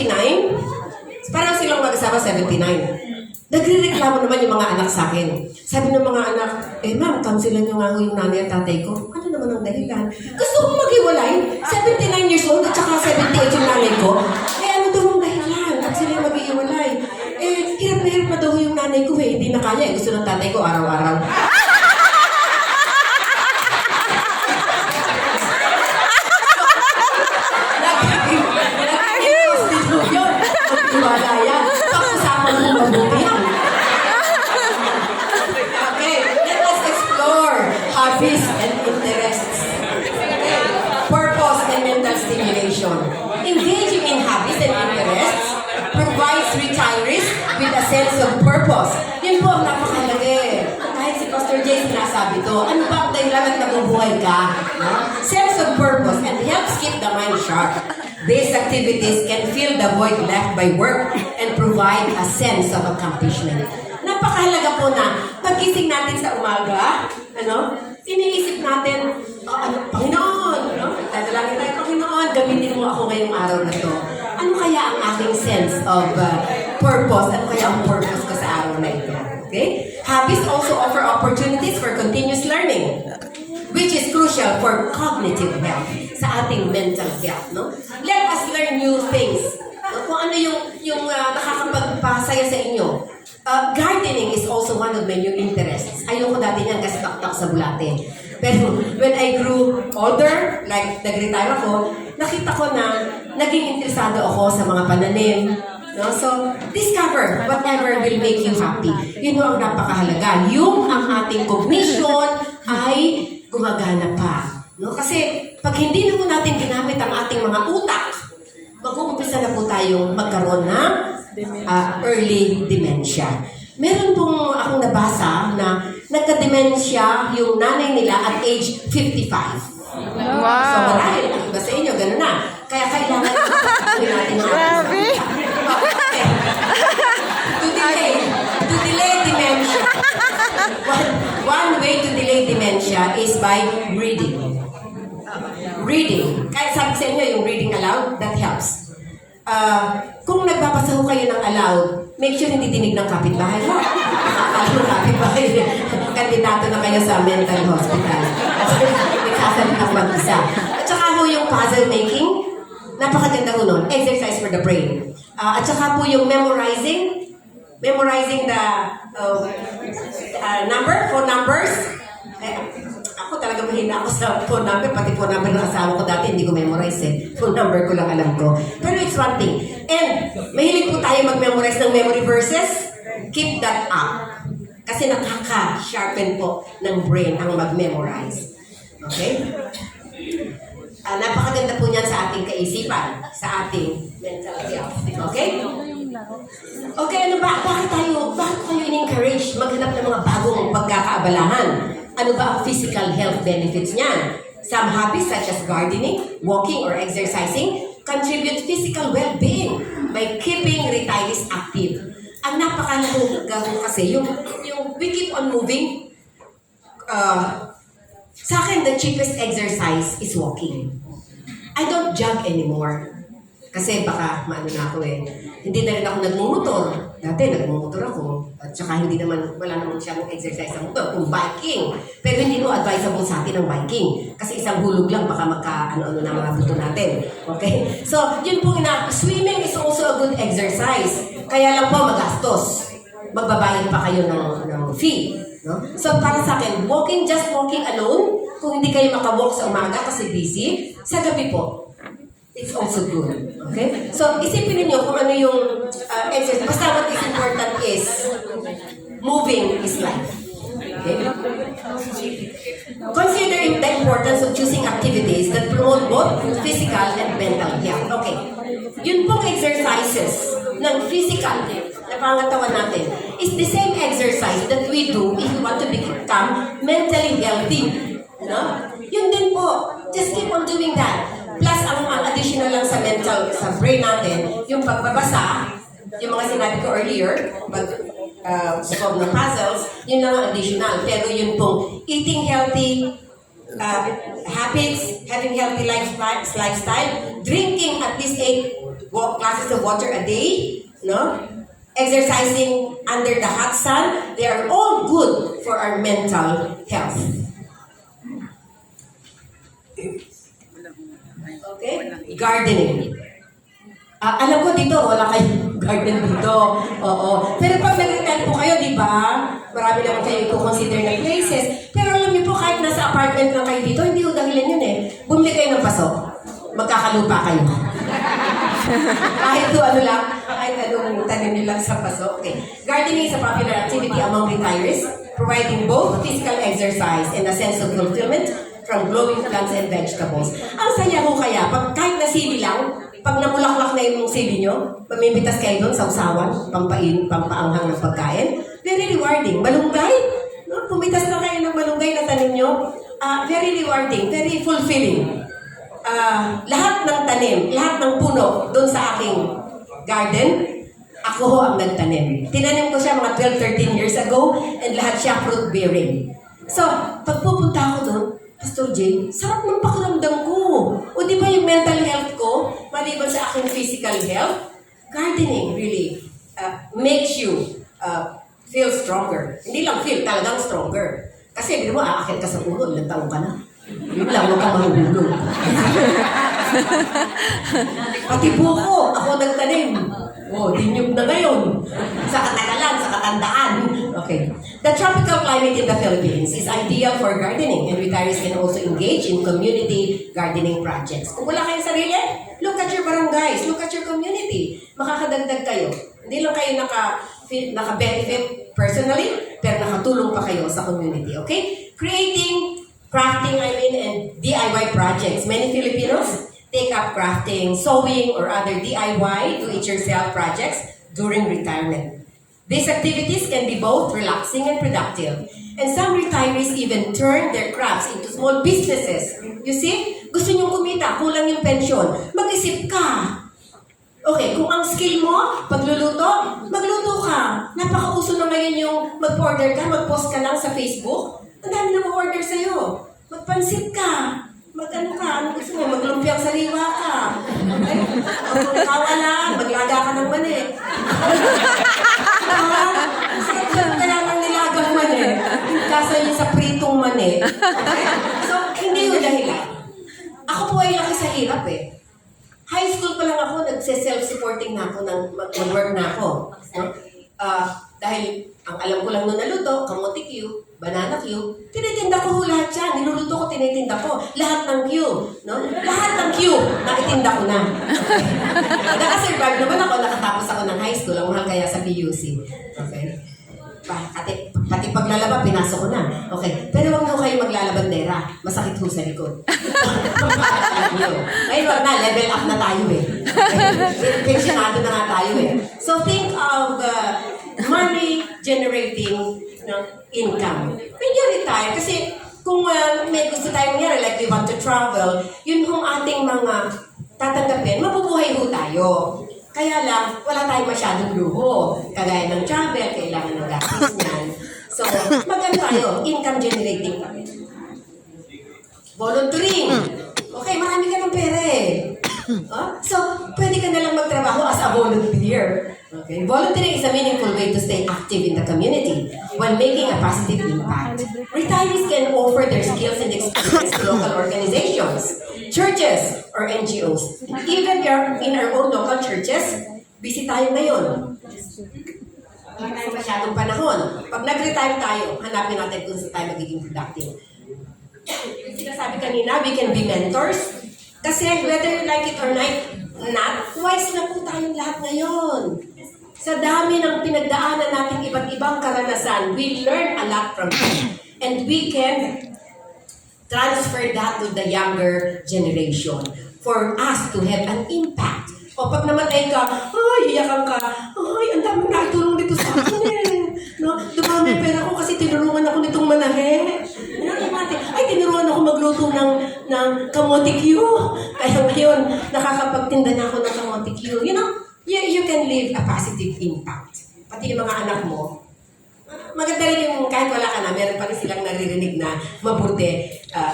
79, parang silang mag-asawa 79. Nagre-reklamo naman yung mga anak sa akin. Sabi ng mga anak, ma'am, kansilan nyo nga yung nanay at tatay ko. Ano naman ang dahilan? Gusto kong maghiwalay. 79 years old at saka 78 yung nanay ko. Ano daw ang dahilan? At sila yung maghiwalay. Hirap na hirap na daw yung nanay ko Hindi na kaya. Gusto ng tatay ko araw-araw. Maghiwalaya. Pag-usapan mo mabuti yan. Okay, let us explore hobbies and interests. Okay. Purpose and mental stimulation. Engaging in hobbies and interests provides retirees with a sense of purpose. Yun po ang napakalaga Kahit si Pastor Jay sinasabi to, ano ba ang dahilan at nabubuhay ka? No? Sense of purpose and helps keep the mind sharp. These activities can fill the void left by work and provide a sense of accomplishment. Napakahalaga po na pagkising natin sa umaga, iniisip natin, Panginoon, dadalangin tayo, Panginoon, gamitin mo ako ngayong araw na to. Ano kaya ang aking sense of purpose? Ano kaya ang purpose ko sa araw na ito? Okay? Hobbies also offer opportunities for continuous learning, which is crucial for cognitive health, sa ating mental health. No? Let us learn new things. Kung ano yung nakakapagpasaya sa inyo. Gardening is also one of my new interests. Ayoko dati niyan kasi taktak sa bulate. Pero when I grew older, like nag-retire ako, nakita ko na naging interesado ako sa mga pananim. No? So, discover whatever will make you happy. Yun ang napakahalaga. Yung ang ating cognition ay gumagana pa. No? Kasi pag hindi na po natin ginamit ang ating mga utak, mag-uumpisa na po tayong magkaroon ng early dementia. Meron pong akong nabasa na nagka-dementia yung nanay nila at age 55. So marahil ang iba sa inyo, gano'n na. Kaya kailangan natin ng ating to delay dementia. One way to delay dementia is by reading. Reading. Kahit sabi sa inyo yung reading aloud, that helps. Kung nagbabasa ho kayo ng aloud, make sure hindi dinig ng kapitbahay mo. Yung kapitbahay, kandidato na kayo sa mental hospital. Nagsasalit ng mag-isa. At saka ho yung puzzle making, napakaganda ho nun. Exercise for the brain. At saka po yung memorizing the phone numbers. Ako talaga mahina ako sa phone number, pati phone number ng asawa ko dati, hindi ko memorize Phone number ko lang alam ko. Pero it's one thing. And mahilig po tayo mag-memorize ng memory verses. Keep that up. Kasi nakaka-sharpen po ng brain ang mag-memorize. Okay? Napakaganda po niyan sa ating kaisipan, sa ating mental health. Okay? Okay, ano ba? Bakit kayo in-encourage maghanap ng mga bagong pagkakaabalahan? Ano ba ang physical health benefits niyan? Some hobbies such as gardening, walking, or exercising contribute physical well-being by keeping retirees active. Ang napakahalaga kasi, yung we keep on moving, sa akin, the cheapest exercise is walking. I don't jog anymore. Kasi baka maano na ako Hindi na rin ako nagmumotor. Dati nagmumotor ako. At saka wala naman siyang exercise sa motor. Kung biking. Pero hindi mo advisable sa atin ang biking. Kasi isang hulog lang baka magka-ano-ano na mga buto natin. Okay? So, yun po swimming is also a good exercise. Kaya lang po magastos. Magbabayad pa kayo ng fee. No? So, para sa akin, just walking alone, kung hindi kayo makawalk sa umaga kasi busy, sa gabi po, it's also good. Okay? So, isipin niyo kung ano yung exercise. Basta what is important is moving is life. Okay? Consider the importance of choosing activities that promote both physical and mental health. Okay. Yun pong exercises ng physical na pangatawan natin is the same exercise that we do if we want to become mentally healthy. No? Yun din po. Just keep on doing that. Plus, ang additional lang sa mental, sa brain natin, yung pagbabasa, yung mga sinabi ko earlier, solve ng puzzles, yun lang ang additional. Pero yun pong eating healthy, habits, having healthy lifestyle, drinking at least glasses of water a day, no? Exercising under the hot sun, they are all good for our mental health. Okay? Gardening. Alam ko dito, wala kayong garden dito. Oo. Pero pag nag-retire po kayo, di ba? Marami naman kayo i-consider na places. Pero alam niyo po, kahit nasa apartment lang kayo dito, hindi ko dahilan yun eh. Bumili kayo ng paso. Magkakalupa kayo. Kahit ano lang, kahit anong tanim nyo lang sa paso. Okay. Gardening is a popular activity among retirees, providing both physical exercise and a sense of fulfillment from growing plants and vegetables. Ang saya ko kaya, pag kahit na sili lang, pag namulaklak na yung sili nyo, mamimitas kayo doon sa usawan, pampaanghang ng pagkain. Very rewarding. Malunggay, no? Pumitas na kayo ng malunggay na tanim nyo. Very rewarding, very fulfilling. Lahat ng tanim, lahat ng puno doon sa aking garden, ako ho ang nagtanim. Tinanim ko siya mga 12-13 years ago and lahat siya fruit-bearing. So, pag pupunta ako doon, Pastor Jay, sarap ng pakiramdam ko. O di ba yung mental health ko, maliban sa aking physical health, gardening really makes you feel stronger. Hindi lang feel, talagang stronger. Kasi, di mo, aakit ka sa puno, ilang taong ka na. Yun lang, huwag kang mahulog. Pati buko, ako nagtanim. Dinyog na ngayon. Sa katagalan, sa katandaan. Okay. The tropical climate in the Philippines is ideal for gardening and retirees can also engage in community gardening projects. Kung wala kayong sarili, look at your barangays, look at your community. Makakadagdag kayo. Hindi lang kayo naka-benefit personally, pero nakatulong pa kayo sa community. Okay? Crafting, and DIY projects. Many Filipinos take up crafting, sewing, or other DIY, do-it-yourself projects during retirement. These activities can be both relaxing and productive. And some retirees even turn their crafts into small businesses. You see? Gusto niyong kumita, kulang yung pensyon. Mag-isip ka. Okay, kung ang skill mo, pagluluto, magluto ka. Napakauso na ngayon yung mag-order ka, mag-post ka lang sa Facebook. Ang dami na mag-order sa'yo. Magpansit ka. Mag-ano ka, ano gusto mo? Maglumpiang saliwa ka. Okay? Kawalaan, maglaga ka ng mani. Sarap kaya ng nilagang mani. Kaso yung sa pritong mani. Okay? So, hindi yung dahilan. Ako po ay laki sa hirap eh. High school pa lang ako, nagse-self-supporting na ako, mag-work na ako. Dahil ang alam ko lang nung naluto, kamote Q, banana Q, tinitinda ko lahat yan. Niluluto ko, tinitinda ko. Lahat ng Q. No? Lahat ng Q, nakitinda ko na. Okay. Nakasurvive naman ako, nakatapos ako ng high school. Ang mahal kaya sa PUC. Okay. Pati paglalaba, pinasok ko na. Okay. Pero huwag na kayo maglalabandera. Masakit ho sa likod. Ngayon, wag na. Level up na tayo eh. Okay. Pensionado na nga tayo eh. So, think of money-generating income. When you retire, kasi kung may gusto tayo mangyari, like we want to travel, yun yung ating mga tatanggapin, mabubuhay ho tayo. Kaya lang, wala tayong masyadong luho. Kagaya ng travel, kailangan ng gastos niyan. So, maganda tayo, income generating kami. Volunteering. Okay, marami ka ng pera eh. So, pwede ka nalang magtrabaho as a volunteer. Okay? Volunteering is a meaningful way to stay active in the community while making a positive impact. Retirees can offer their skills and experience to local organizations, churches, or NGOs. Even in our own local churches, busy tayo ngayon. Hindi tayo masyadong panahon. Pag nag-retire tayo, hanapin natin kung saan tayo magiging productive. Yung sinasabi kanina, we can be mentors. Kasi whether you like it or not, wise na po tayong lahat ngayon. Sa dami ng pinagdaanan nating iba't ibang karanasan, we learn a lot from it. And we can transfer that to the younger generation for us to have an impact. O pag namatay ka, ay, iyakan ka, ay, ang dami na itulong dito sa akin eh. No? Dumami pera ko kasi tinulungan ako nitong manahe. Ay, tinulungan ako magluto ng kamote Q. Kaya ngayon, nakakapagtinda na ako ng kamote Q. You know, you can leave a positive impact. Pati yung mga anak mo, maganda rin yung kahit wala ka na, meron pa rin silang naririnig na mabuti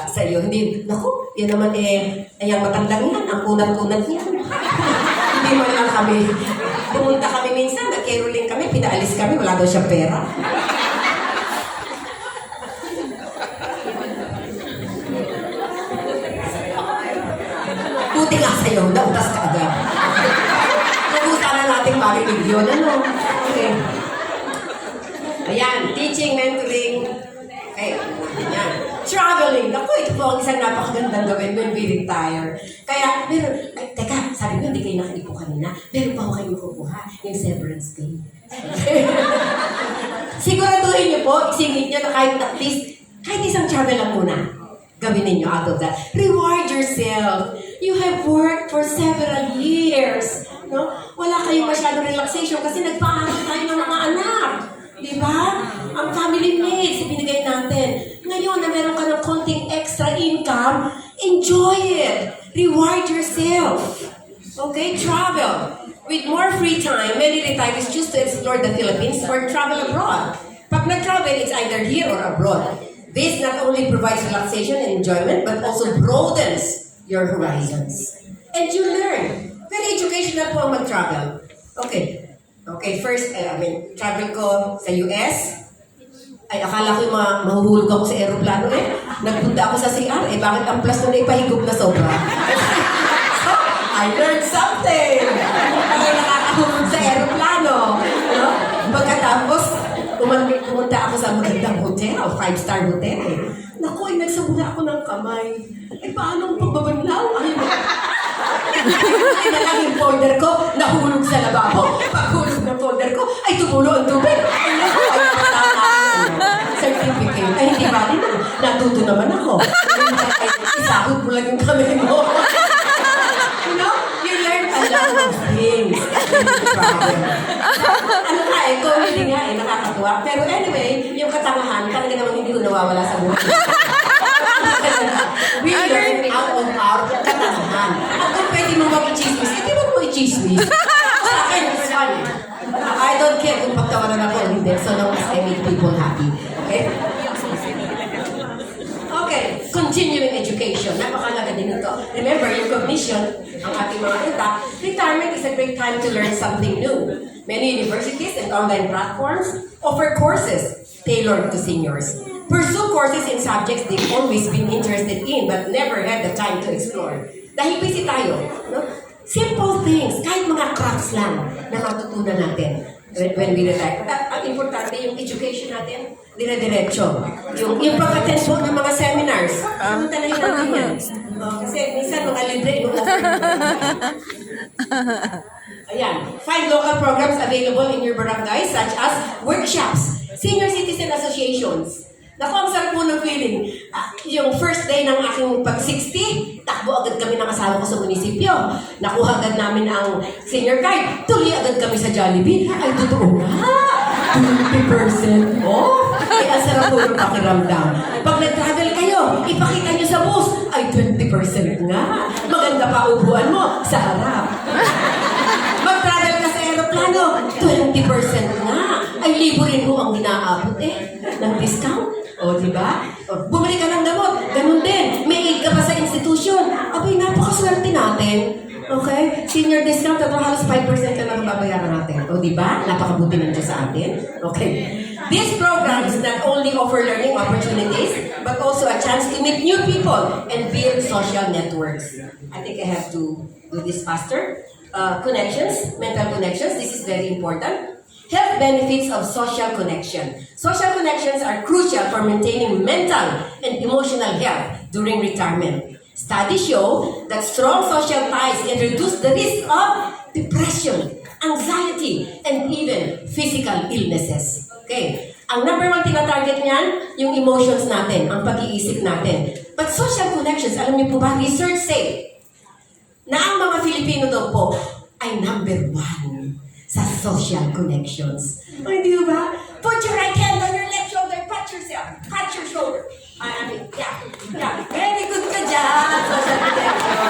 sa iyo. Hindi, naku, yan naman yung matandang yan, ang kunat-kunat niya. Hindi man lang kami. Pumunta kami minsan, nag-caroling kami, pinaalis kami, wala daw siyang pera. Buti nga sa'yo, nautas ka agad. Nagusta na natin marinig yun, ano? Okay. Ayan, teaching, mentoring. Okay, ayan. Traveling. Naku, ito po ang isang napakagandang gawin when we retire. Kaya, meron, ay, teka, sabi ko, hindi kayo nakaipo kanina. Meron pa ako kayong kukuha, yung severance pay. Siguraduhin niyo po, isingit niyo na kahit at least, kahit isang travel lang muna. Gawin ninyo out of that. Reward yourself. You have worked for several years. No? Wala kayong masyadong relaxation kasi nagpaaral tayo ng mga anak. Di ba? Ang family needs, binigay natin. Ngayon na meron ka ng konting extra income, enjoy it. Reward yourself. Okay? Travel. With more free time, many retirees choose to explore the Philippines or travel abroad. Pag nag-travel, it's either here or abroad. This not only provides relaxation and enjoyment, but also broadens your horizons. And you learn. Very educational po ang mag-travel. Okay. Okay, first, travel ko sa US. Ay, akala ko mahuhulog ako sa aeroplano eh. Nagpunta ako sa CR eh. Bakit ang plus nun ay pahigop na sobra? So, I learned something. Ay, nakakahulog sa aeroplano. No? Pagkatapos, pumunta ako sa magandang hotel, 5-star hotel eh. Naku, ay nagsabuna ako ng kamay. Eh, paano ang pagbabanlaw? Ay, na lang yung folder ko, nahulog sa lababo. Paghulog ng folder ko, ay tumulo ang tubig. Ay, naku, ay certificate. Ay, hindi ba rin. Natuto naman ako. Ay, isahod mo lang yung kamay mo. You know, you learn a lot of things. Ano nga eh, comedy nga eh, nakakatuwa. Pero anyway, yung katangahan, talaga naman hindi ko nawawala sa buhay. We learn out of our katangahan. At kung pwede mo mag-i-chismis, hindi mo i-chismis. Sa akin, it's fun. I don't care kung pagtawanan ako o hindi, so long as I make people happy. Okay? Okay, continuing education. Napakalaga din ito. Remember, yung cognition, ang ating mga utak, retirement is a great time to learn something new. Many universities and online platforms offer courses tailored to seniors. Pursue courses in subjects they've always been interested in but never had the time to explore. Dahil busy tayo, no? Simple things, kahit mga crafts lang na matutunan natin when we retire. Ang importante, yung education natin, dire-diretso. Yung pag-attend po ng mga seminars, samantalahin natin yan. Kasi minsan mga libre, yung offer. Ayan. Find local programs available in your barangay such as workshops, senior citizen associations. Naku, ang sarap po ng feeling. Yung first day ng aking pag-60, takbo agad kami ng asawa ko sa munisipyo. Nakuha agad namin ang senior card. Tuloy agad kami sa Jollibee. Ay, totoo nga. 20% off. Ay, ang sarap po ng pakiramdam. Pag nag-travel kayo, ipakita nyo sa bus. Ay, 20% nga. Maganda pa upuan mo sa harap. Mag-travel ka sa aeroplano, 20% nga. Ay, libo rin mo ang ginaabot eh. Ng discount. O, diba? O, bumili ka ng gamot. Ganun din. May aid ka pa sa institusyon. Abay, napakaswerte natin. Okay? Senior discount at halos 5% ka lang babayaran natin. O, diba? Napakabuti ng Diyos sa atin. Okay. These programs not only offer learning opportunities, but also a chance to meet new people and build social networks. I think I have to do this faster. Connections, mental connections. This is very important. Health benefits of social connection. Social connections are crucial for maintaining mental and emotional health during retirement. Studies show that strong social ties can reduce the risk of depression, anxiety, and even physical illnesses. Okay. Ang number one tinatarget niyan, yung emotions natin, ang pag-iisip natin. But social connections, alam niyo po ba, research say na ang mga Filipino daw po ay number one sa social connections. O, hindi ba? Put your right hand on your left shoulder, pat yourself, pat your shoulder. Yeah. Very good ka dyan. Social connection.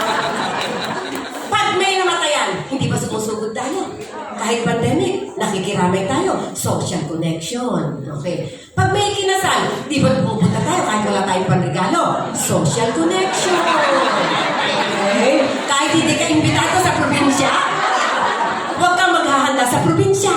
Pag may namatayan, hindi ba sumusugod tayo? Kahit pandemic, nakikiramay tayo. Social connection. Okay. Pag may kinasal, di ba pupunta tayo kahit wala tayong panregalo? Social connection. Okay. Kahit hindi ka imbitado sa probinsya, siya.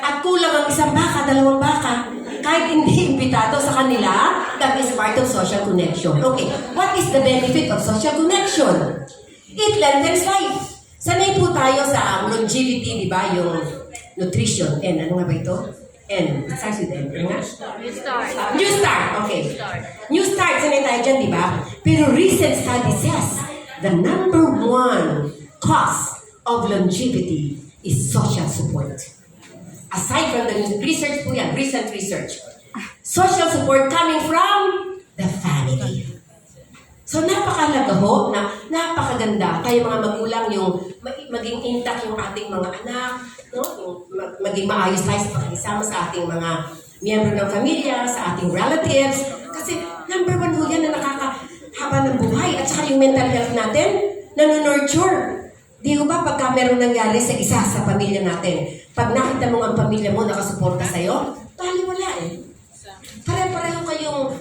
At kulang ang isang baka, dalawang baka. Kahit hindi imbitado sa kanila, that is part of social connection. Okay, what is the benefit of social connection? It lengthens life. Sanay po tayo sa longevity, di ba? Yung nutrition. And ano nga ba ito? And, it starts with N. Ano nga? New Start. Okay. New Start, sanay tayo dyan, di ba? Pero recent study says, the number one cause of longevity is social support. Aside from the research po yan, recent research, social support coming from the family. So napakalaga ho, na napakaganda tayo mga magulang yung maging intact yung ating mga anak, no? Yung maging maayos tayo sa pakikisama sa ating mga miyembro ng pamilya, sa ating relatives. Kasi number one ho yan na nakakahaba ng buhay at saka yung mental health natin, nano-nurture. Di ho ba pagka meron nangyari sa isa sa pamilya natin, pag nakita mo ang pamilya mo nakasuporta sa'yo, wala eh. Pare-pareho kayong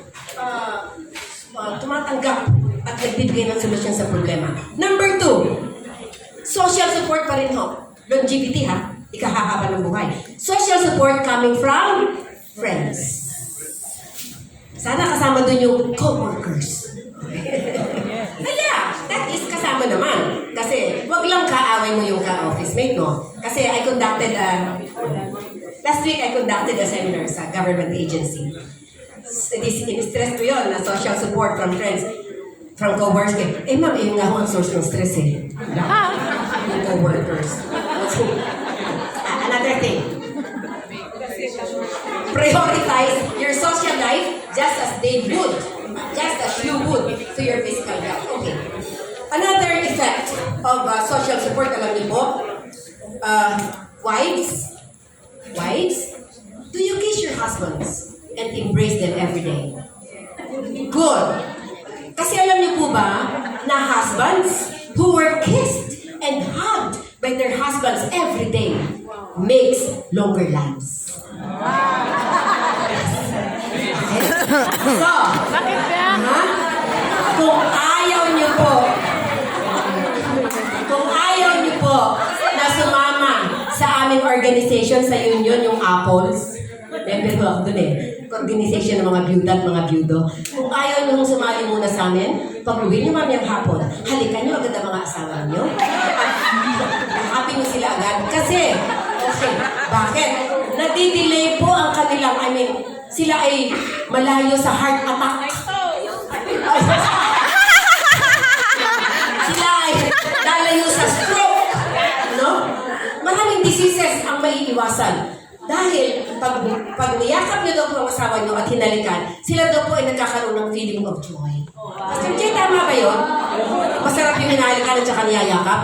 tumatanggap at nagbibigay ng solusyon sa problema. Number two, social support pa rin ho. Longevity ha, ikahahaba ng buhay. Social support coming from friends. Sana kasama dun yung co-workers. Yeah, that is kasama naman. Kasi wag lang kaaway mo yung ka-office mate, no? Kasi last week I conducted a seminar sa government agency. In-stress ko yun na social support from friends, from co-workers. Ma'am, yung nga ho ang source ng stress eh. Yung co-workers. Another thing. Prioritize your social life just as they would. Just as you would to your physical health. Okay. Another effect of social support, alam niyo po, wives, do you kiss your husbands and embrace them every day? Good. Kasi alam niyo po ba na husbands who were kissed and hugged by their husbands every day makes longer lives. So, kung ayaw niyo po na sumama sa aming organization sa union, yung Apples, member ko ako dun eh, organization ng mga byuda at mga byudo. Kung ayaw niyo sumali muna sa amin, pag-uwi niyo mamayang hapon, halikan niyo agad ang mga asawa niyo. Happy niyo sila agad. Kasi, okay, bakit? Nadidelay po ang kanilang, sila ay malayo sa heart attack. Sila ay lalayo sa stroke. No? Maraming diseases ang maiiwasan. Dahil pag niyakap niyo daw po ang asawa niyo at hinalikan, sila daw po ay nagkakaroon ng feeling of joy. Pastor Jay, tama ba yun? Masarap yung hinalikan at saka niyayakap?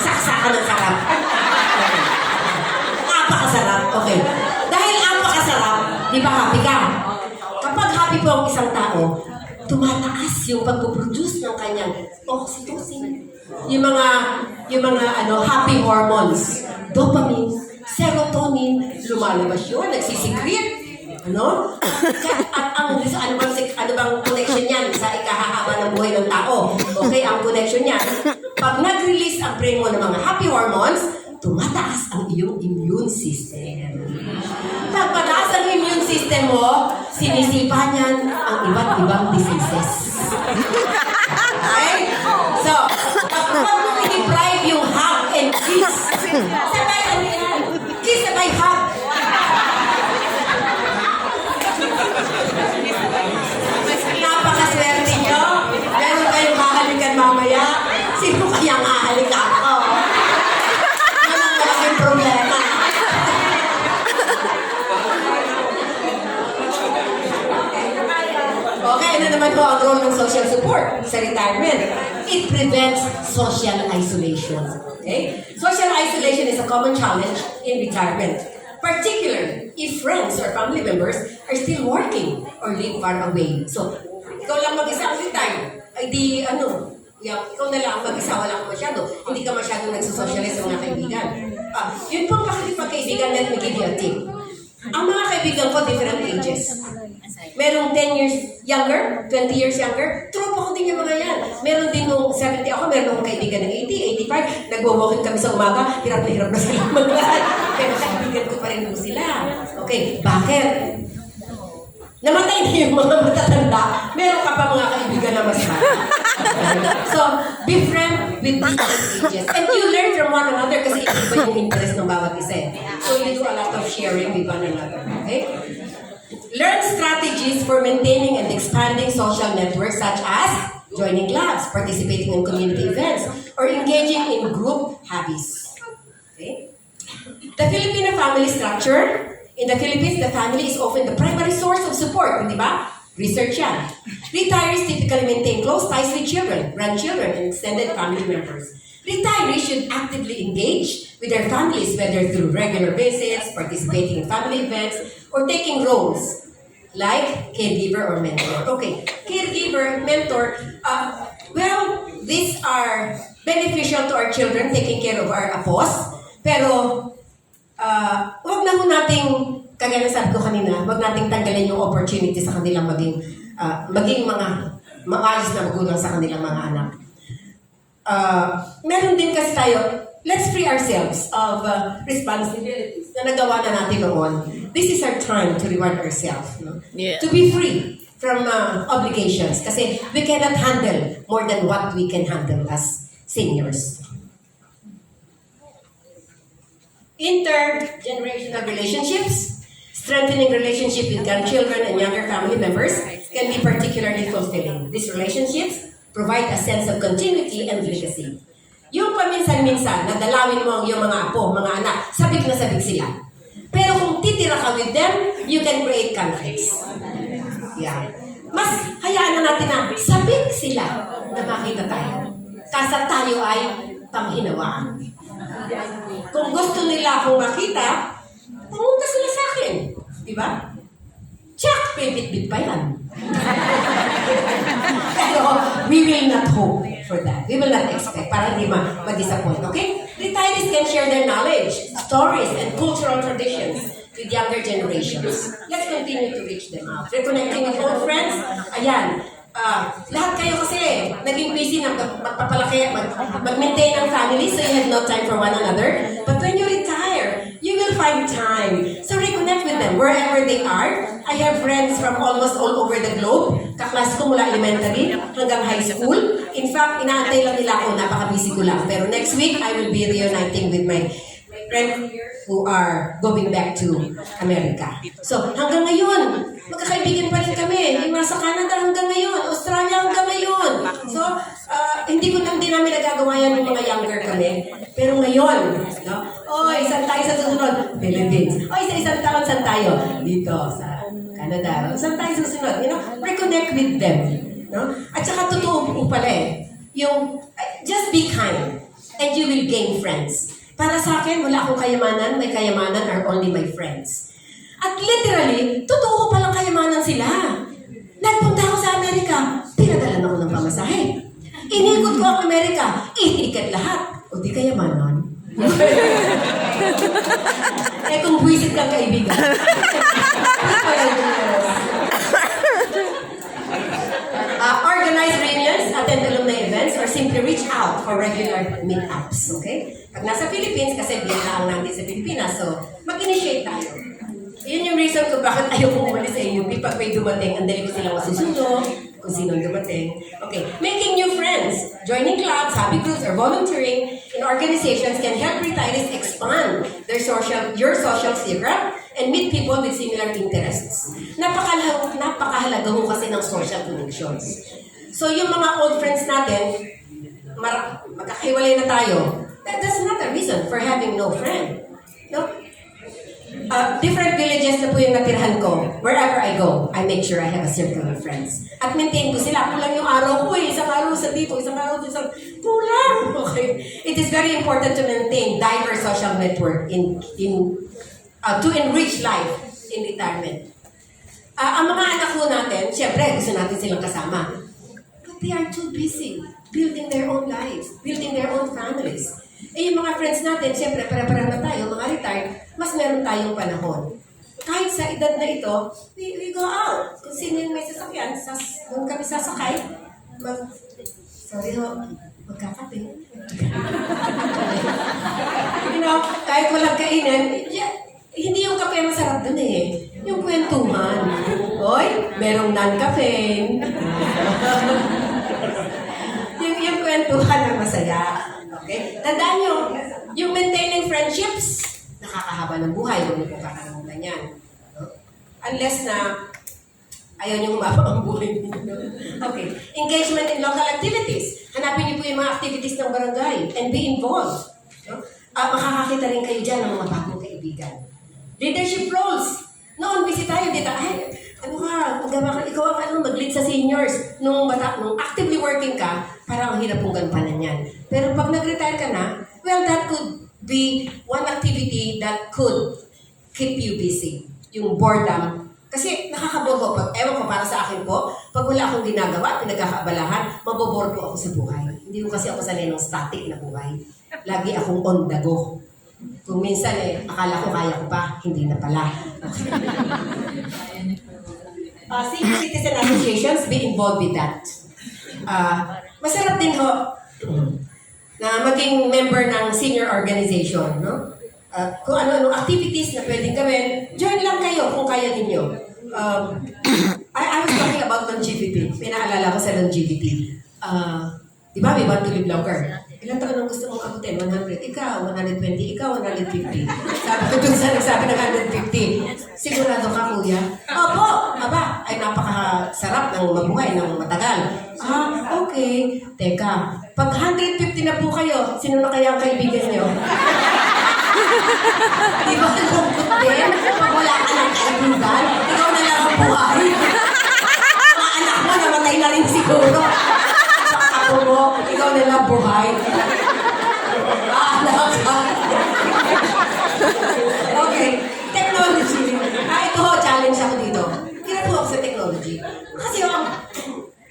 Saksakan ng sarap. Apakasarap. Okay. Dahil apakasarap, di ba happy ka? Kapag happy po ang isang tao, tumataas yung pagpuproduce ng kanyang oxytocin. Yung mga happy hormones. Dopamine, serotonin, lumalabas yun, nagsisecrete. Ano? At ano bang connection yan sa ikahahaba ng buhay ng tao? Okay, ang connection yan. Pag nag-release ang brain mo ng mga happy hormones, tumataas ang iyong immune system. Pag mataas ang immune system mo, sinisipa niyan ang iba't ibang diseases. Okay? So, kapag mo i-deprive yung hug and kiss, sabay ano yan? Kiss sabay hug. Napakaswerte nyo. Meron kayong hahalikan mamaya. Sino kayang hahalikan? Yan ang malaking problema. Okay, ano naman po ang role ng social support sa retirement? It prevents social isolation. Okay? Social isolation is a common challenge in retirement, particularly if friends or family members are still working or live far away. So, ikaw lang mag-isa ang retire. Ay di, ikaw na lang mag-isa, wala ka masyado. Hindi ka masyado nagsosocialize sa mga kaibigan. Yun pong pakikipagkaibigan, let me give you a tip. Ang mga kaibigan ko, different ages. Merong 10 years younger, 20 years younger. Tropa ko din yung mga yan. Meron din nung 70 ako, meron akong kaibigan ng 80, 25, nagwo-walking kami sa umaga, hirap na sila maglakad. Pero kaibigan ko pa rin po sila. Okay, bakit? Namatay na yung mga matatanda, meron ka pa mga kaibigan na mas bata. So, be friend with different ages. And you learn from one another kasi iba yung interest ng bawat isa. So, you do a lot of sharing with one another. Okay? Learn strategies for maintaining and expanding social networks such as joining clubs, participating in community events, or engaging in group hobbies. Okay? The Filipino family structure. In the Philippines, the family is often the primary source of support, di ba? Research yan. Retirees typically maintain close ties with children, grandchildren, and extended family members. Retirees should actively engage with their families, whether through regular visits, participating in family events, or taking roles like caregiver or mentor. Okay, caregiver, mentor, well, these are beneficial to our children, taking care of our apos, pero huwag na ho nating, kagaya sabi ko kanina, huwag nating tanggalin yung opportunity sa kanilang maging mga maayos na magulang sa kanilang mga anak. Meron din kasi tayo, let's free ourselves of responsibilities na nagawa na natin noon. This is our time to reward ourselves. No? Yeah. To be free from obligations. Kasi we cannot handle more than what we can handle as seniors. Intergenerational relationships, strengthening relationship with grandchildren and younger family members can be particularly fulfilling. These relationships provide a sense of continuity and legacy. Yung paminsan-minsan, nadalawin mo ang iyong mga apo, mga anak, sabik na sabik sila. Pero kung titira ka with them, you can create conflicts. Yeah. Mas hayaan na natin na sabik sila na makita tayo. Kasa tayo ay panghinawaan. Kung gusto nila akong makita, pumunta sila sa akin. Di ba? Check! Pipit-bit pa yan. Pero we will not hope for that. We will not expect para hindi ma-disappoint. Okay? Retirees can share their knowledge, stories, and cultural traditions with younger generations. Let's continue to reach them out. Reconnecting with old friends. Ayan. Lahat kayo kasi naging busy na magpapalaki, mag-maintain ang family, so you have no time for one another. But when you retire, you will find time. So reconnect with them wherever they are. I have friends from almost all over the globe. Kaklas ko mula elementary hanggang high school. In fact, inaantay lang nila ako, napaka-busy ko lang. Pero next week, I will be reuniting with my friends who are going back to America. So, hanggang ngayon, magkakaibigan pa rin kami. Yung nasa Canada hanggang ngayon, Australia hanggang ngayon. So, hindi namin nagagawa yan yung mga younger kami. Pero ngayon, no? Oy, saan tayo sa susunod? Philippines. Oy, sa isang taon, saan tayo? Dito, sa Canada. Saan tayo susunod? You know, reconnect with them. No? At saka totoo po pala yung, just be kind and you will gain friends. Para sa akin, wala akong kayamanan, may kayamanan are only my friends. At literally, totoo palang kayamanan sila. Nagpunta ako sa Amerika, pinadalan ako ng pamasahe. Inikot ko ang Amerika, itiket lahat. O di kayamanan. Kung buwisit kang kaibigan. Organize reunions, attend alumni events, or simply reach out for regular meetups. Okay? Pag nasa Philippines, kasi bigla lang natin sa Pilipinas, so mag-initiate tayo. Yun yung reason kung bakit ayaw kong umalis sa AUP. Pag may dumating, ang dali ko silang masusunod, kung sinong dumating. Okay, making new friends, joining clubs, hobby groups, or volunteering in organizations can help retirees expand your social circle and meet people with similar interests. Napakahalaga ho kasi ng social connections. So yung mga old friends natin, magkakahiwalay na tayo. That's not a reason for having no friend. No? Different villages na po yung natirahan ko. Wherever I go, I make sure I have a circle of friends. At maintain ko sila. Kulang yung araw ko eh. Isang araw sa dito, isang araw dito. Kulang! Okay. It is very important to maintain diverse social network to enrich life in retirement. Ang mga anak ko natin, syempre, gusto natin silang kasama. But they are too busy building their own lives, building their own families. Yung mga friends natin, syempre, para-para na tayo, mga retired, mas meron tayong panahon. Kahit sa edad na ito, we go out. Kung sino yung may sasakyan, doon kami sasakay. Sorry ho, magkakape. kahit walang kainan, hindi yung kape masarap dun eh. Yung kwentuhan. Oy, merong non-caffeine. yung kwentuhan na masaya. Okay? Tandaan nyo, yung maintaining friendships, nakakahaba ng buhay. Huwag niyo pong kakalimutan yan. No? Unless na ayaw niyo humaba ang buhay ninyo. Okay. Engagement in local activities. Hanapin niyo po yung mga activities ng barangay and be involved. No? Makakakita rin kayo dyan ng mga bagong kaibigan. Leadership roles. Noon, busy tayo dito. Ay, ano ka, ikaw ang mag-lead sa seniors. Nung actively working ka, parang ang hirap pong gampanan yan. Pero pag nag-retire ka na, well, that could be one activity that could keep you busy. Yung boredom. Kasi nakakabogo. Ewan ko, para sa akin po, pag wala akong ginagawa, pinagkakaabalahan, mabobore po ako sa buhay. Hindi ko kasi ako sanay ng static na buhay. Lagi akong on the go. Kung minsan akala ko kaya ko pa, hindi na pala. Senior citizen associations, be involved with that. Masarap din ho na maging member ng senior organization, no? Kung ano-ano activities na pwedeng gawin, join lang kayo kung kaya ninyo. I was talking about longevity. Pinaalala ko sa longevity. Di ba, we want to live longer. Ilang taon ang gusto mong abutin? 100. Ikaw, 120. Ikaw, 150. Sabi ko dun sa nagsabi ng 150. Sigurado ka, kuya? Opo! Aba, ay napakasarap ng mabuhay ng matagal. Okay. Teka, pag 150 na po kayo, sino na kaya ang kaibigan nyo? Di ba lungkot din? Pag wala ka ng kaibigan, ikaw na lang ang buhay. Mga anak mo, namatay na rin siguro. Ako mo, ikaw na lang buhay. Anak ka. Okay, technology. Ito ho, challenge ako dito. Hirap po ako sa technology. Kasi ang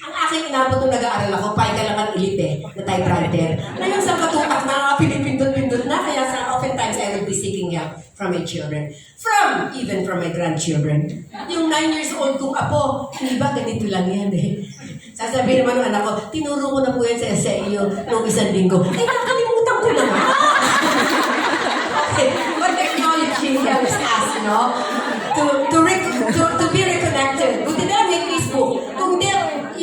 aking inabot nung nag-aaral ako, paika lang ang elite na typewriter. Ngayon sa katutak na pinipindot-pindot na, kaya sa oftentimes I will be seeking help from my children. Even from my grandchildren. Yung 9 years old kong apo, hindi ba ganito lang yan eh. Sasabihin naman ng anak ko, tinuro ko na po yan sa iyo noong isang linggo. Ay, nakalimutan ko na nga. Okay, but technology helps us, no? To be reconnected. Kung hindi na may Facebook, kung hindi,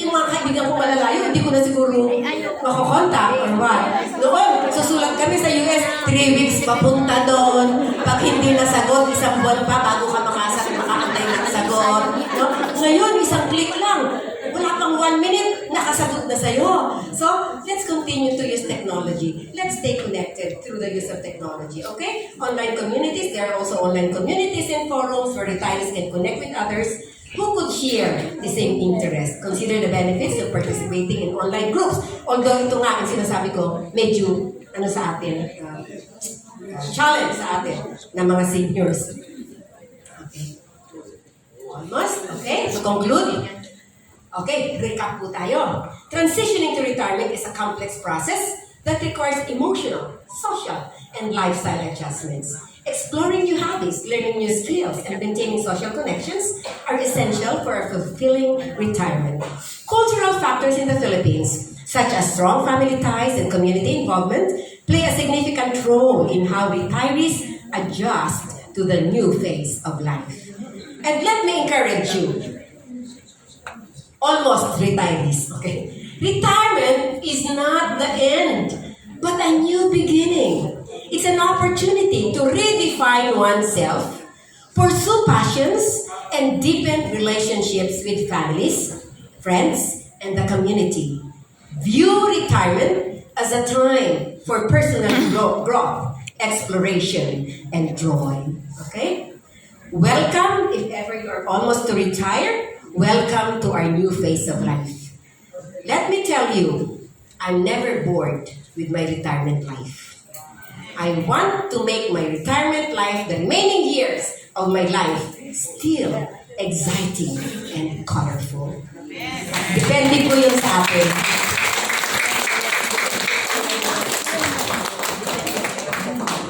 yung mga kaibigan ko malalayo, hindi ko na siguro makukontak or what. Noon, susulat kami sa US, 3 weeks papunta doon. Pag hindi nasagot, isang buwan pa bago ka makaantay ng sagot. No? Ngayon, isang click lang. Wala pang 1 minute, nakasagot na sa'yo. So, let's continue to use technology. Let's stay connected through the use of technology, okay? Online communities, there are also online communities and forums where retirees can connect with others who could share the same interest. Consider the benefits of participating in online groups. Although ito nga, ang sinasabi ko, medyo, sa atin, challenge sa atin ng mga seniors. Okay. Almost, okay? To conclude, okay, recap po tayo. Transitioning to retirement is a complex process that requires emotional, social, and lifestyle adjustments. Exploring new hobbies, learning new skills, and maintaining social connections are essential for a fulfilling retirement. Cultural factors in the Philippines, such as strong family ties and community involvement, play a significant role in how retirees adjust to the new phase of life. And let me encourage you, almost retirees, okay? Retirement is not the end, but a new beginning. It's an opportunity to redefine oneself, pursue passions, and deepen relationships with families, friends, and the community. View retirement as a time for personal growth, exploration, and joy. Okay? Welcome, if ever you're almost to retire, welcome to our new phase of life. Let me tell you, I'm never bored with my retirement life. I want to make my retirement life, the remaining years of my life, still exciting and colorful. Depende po yun sa atin.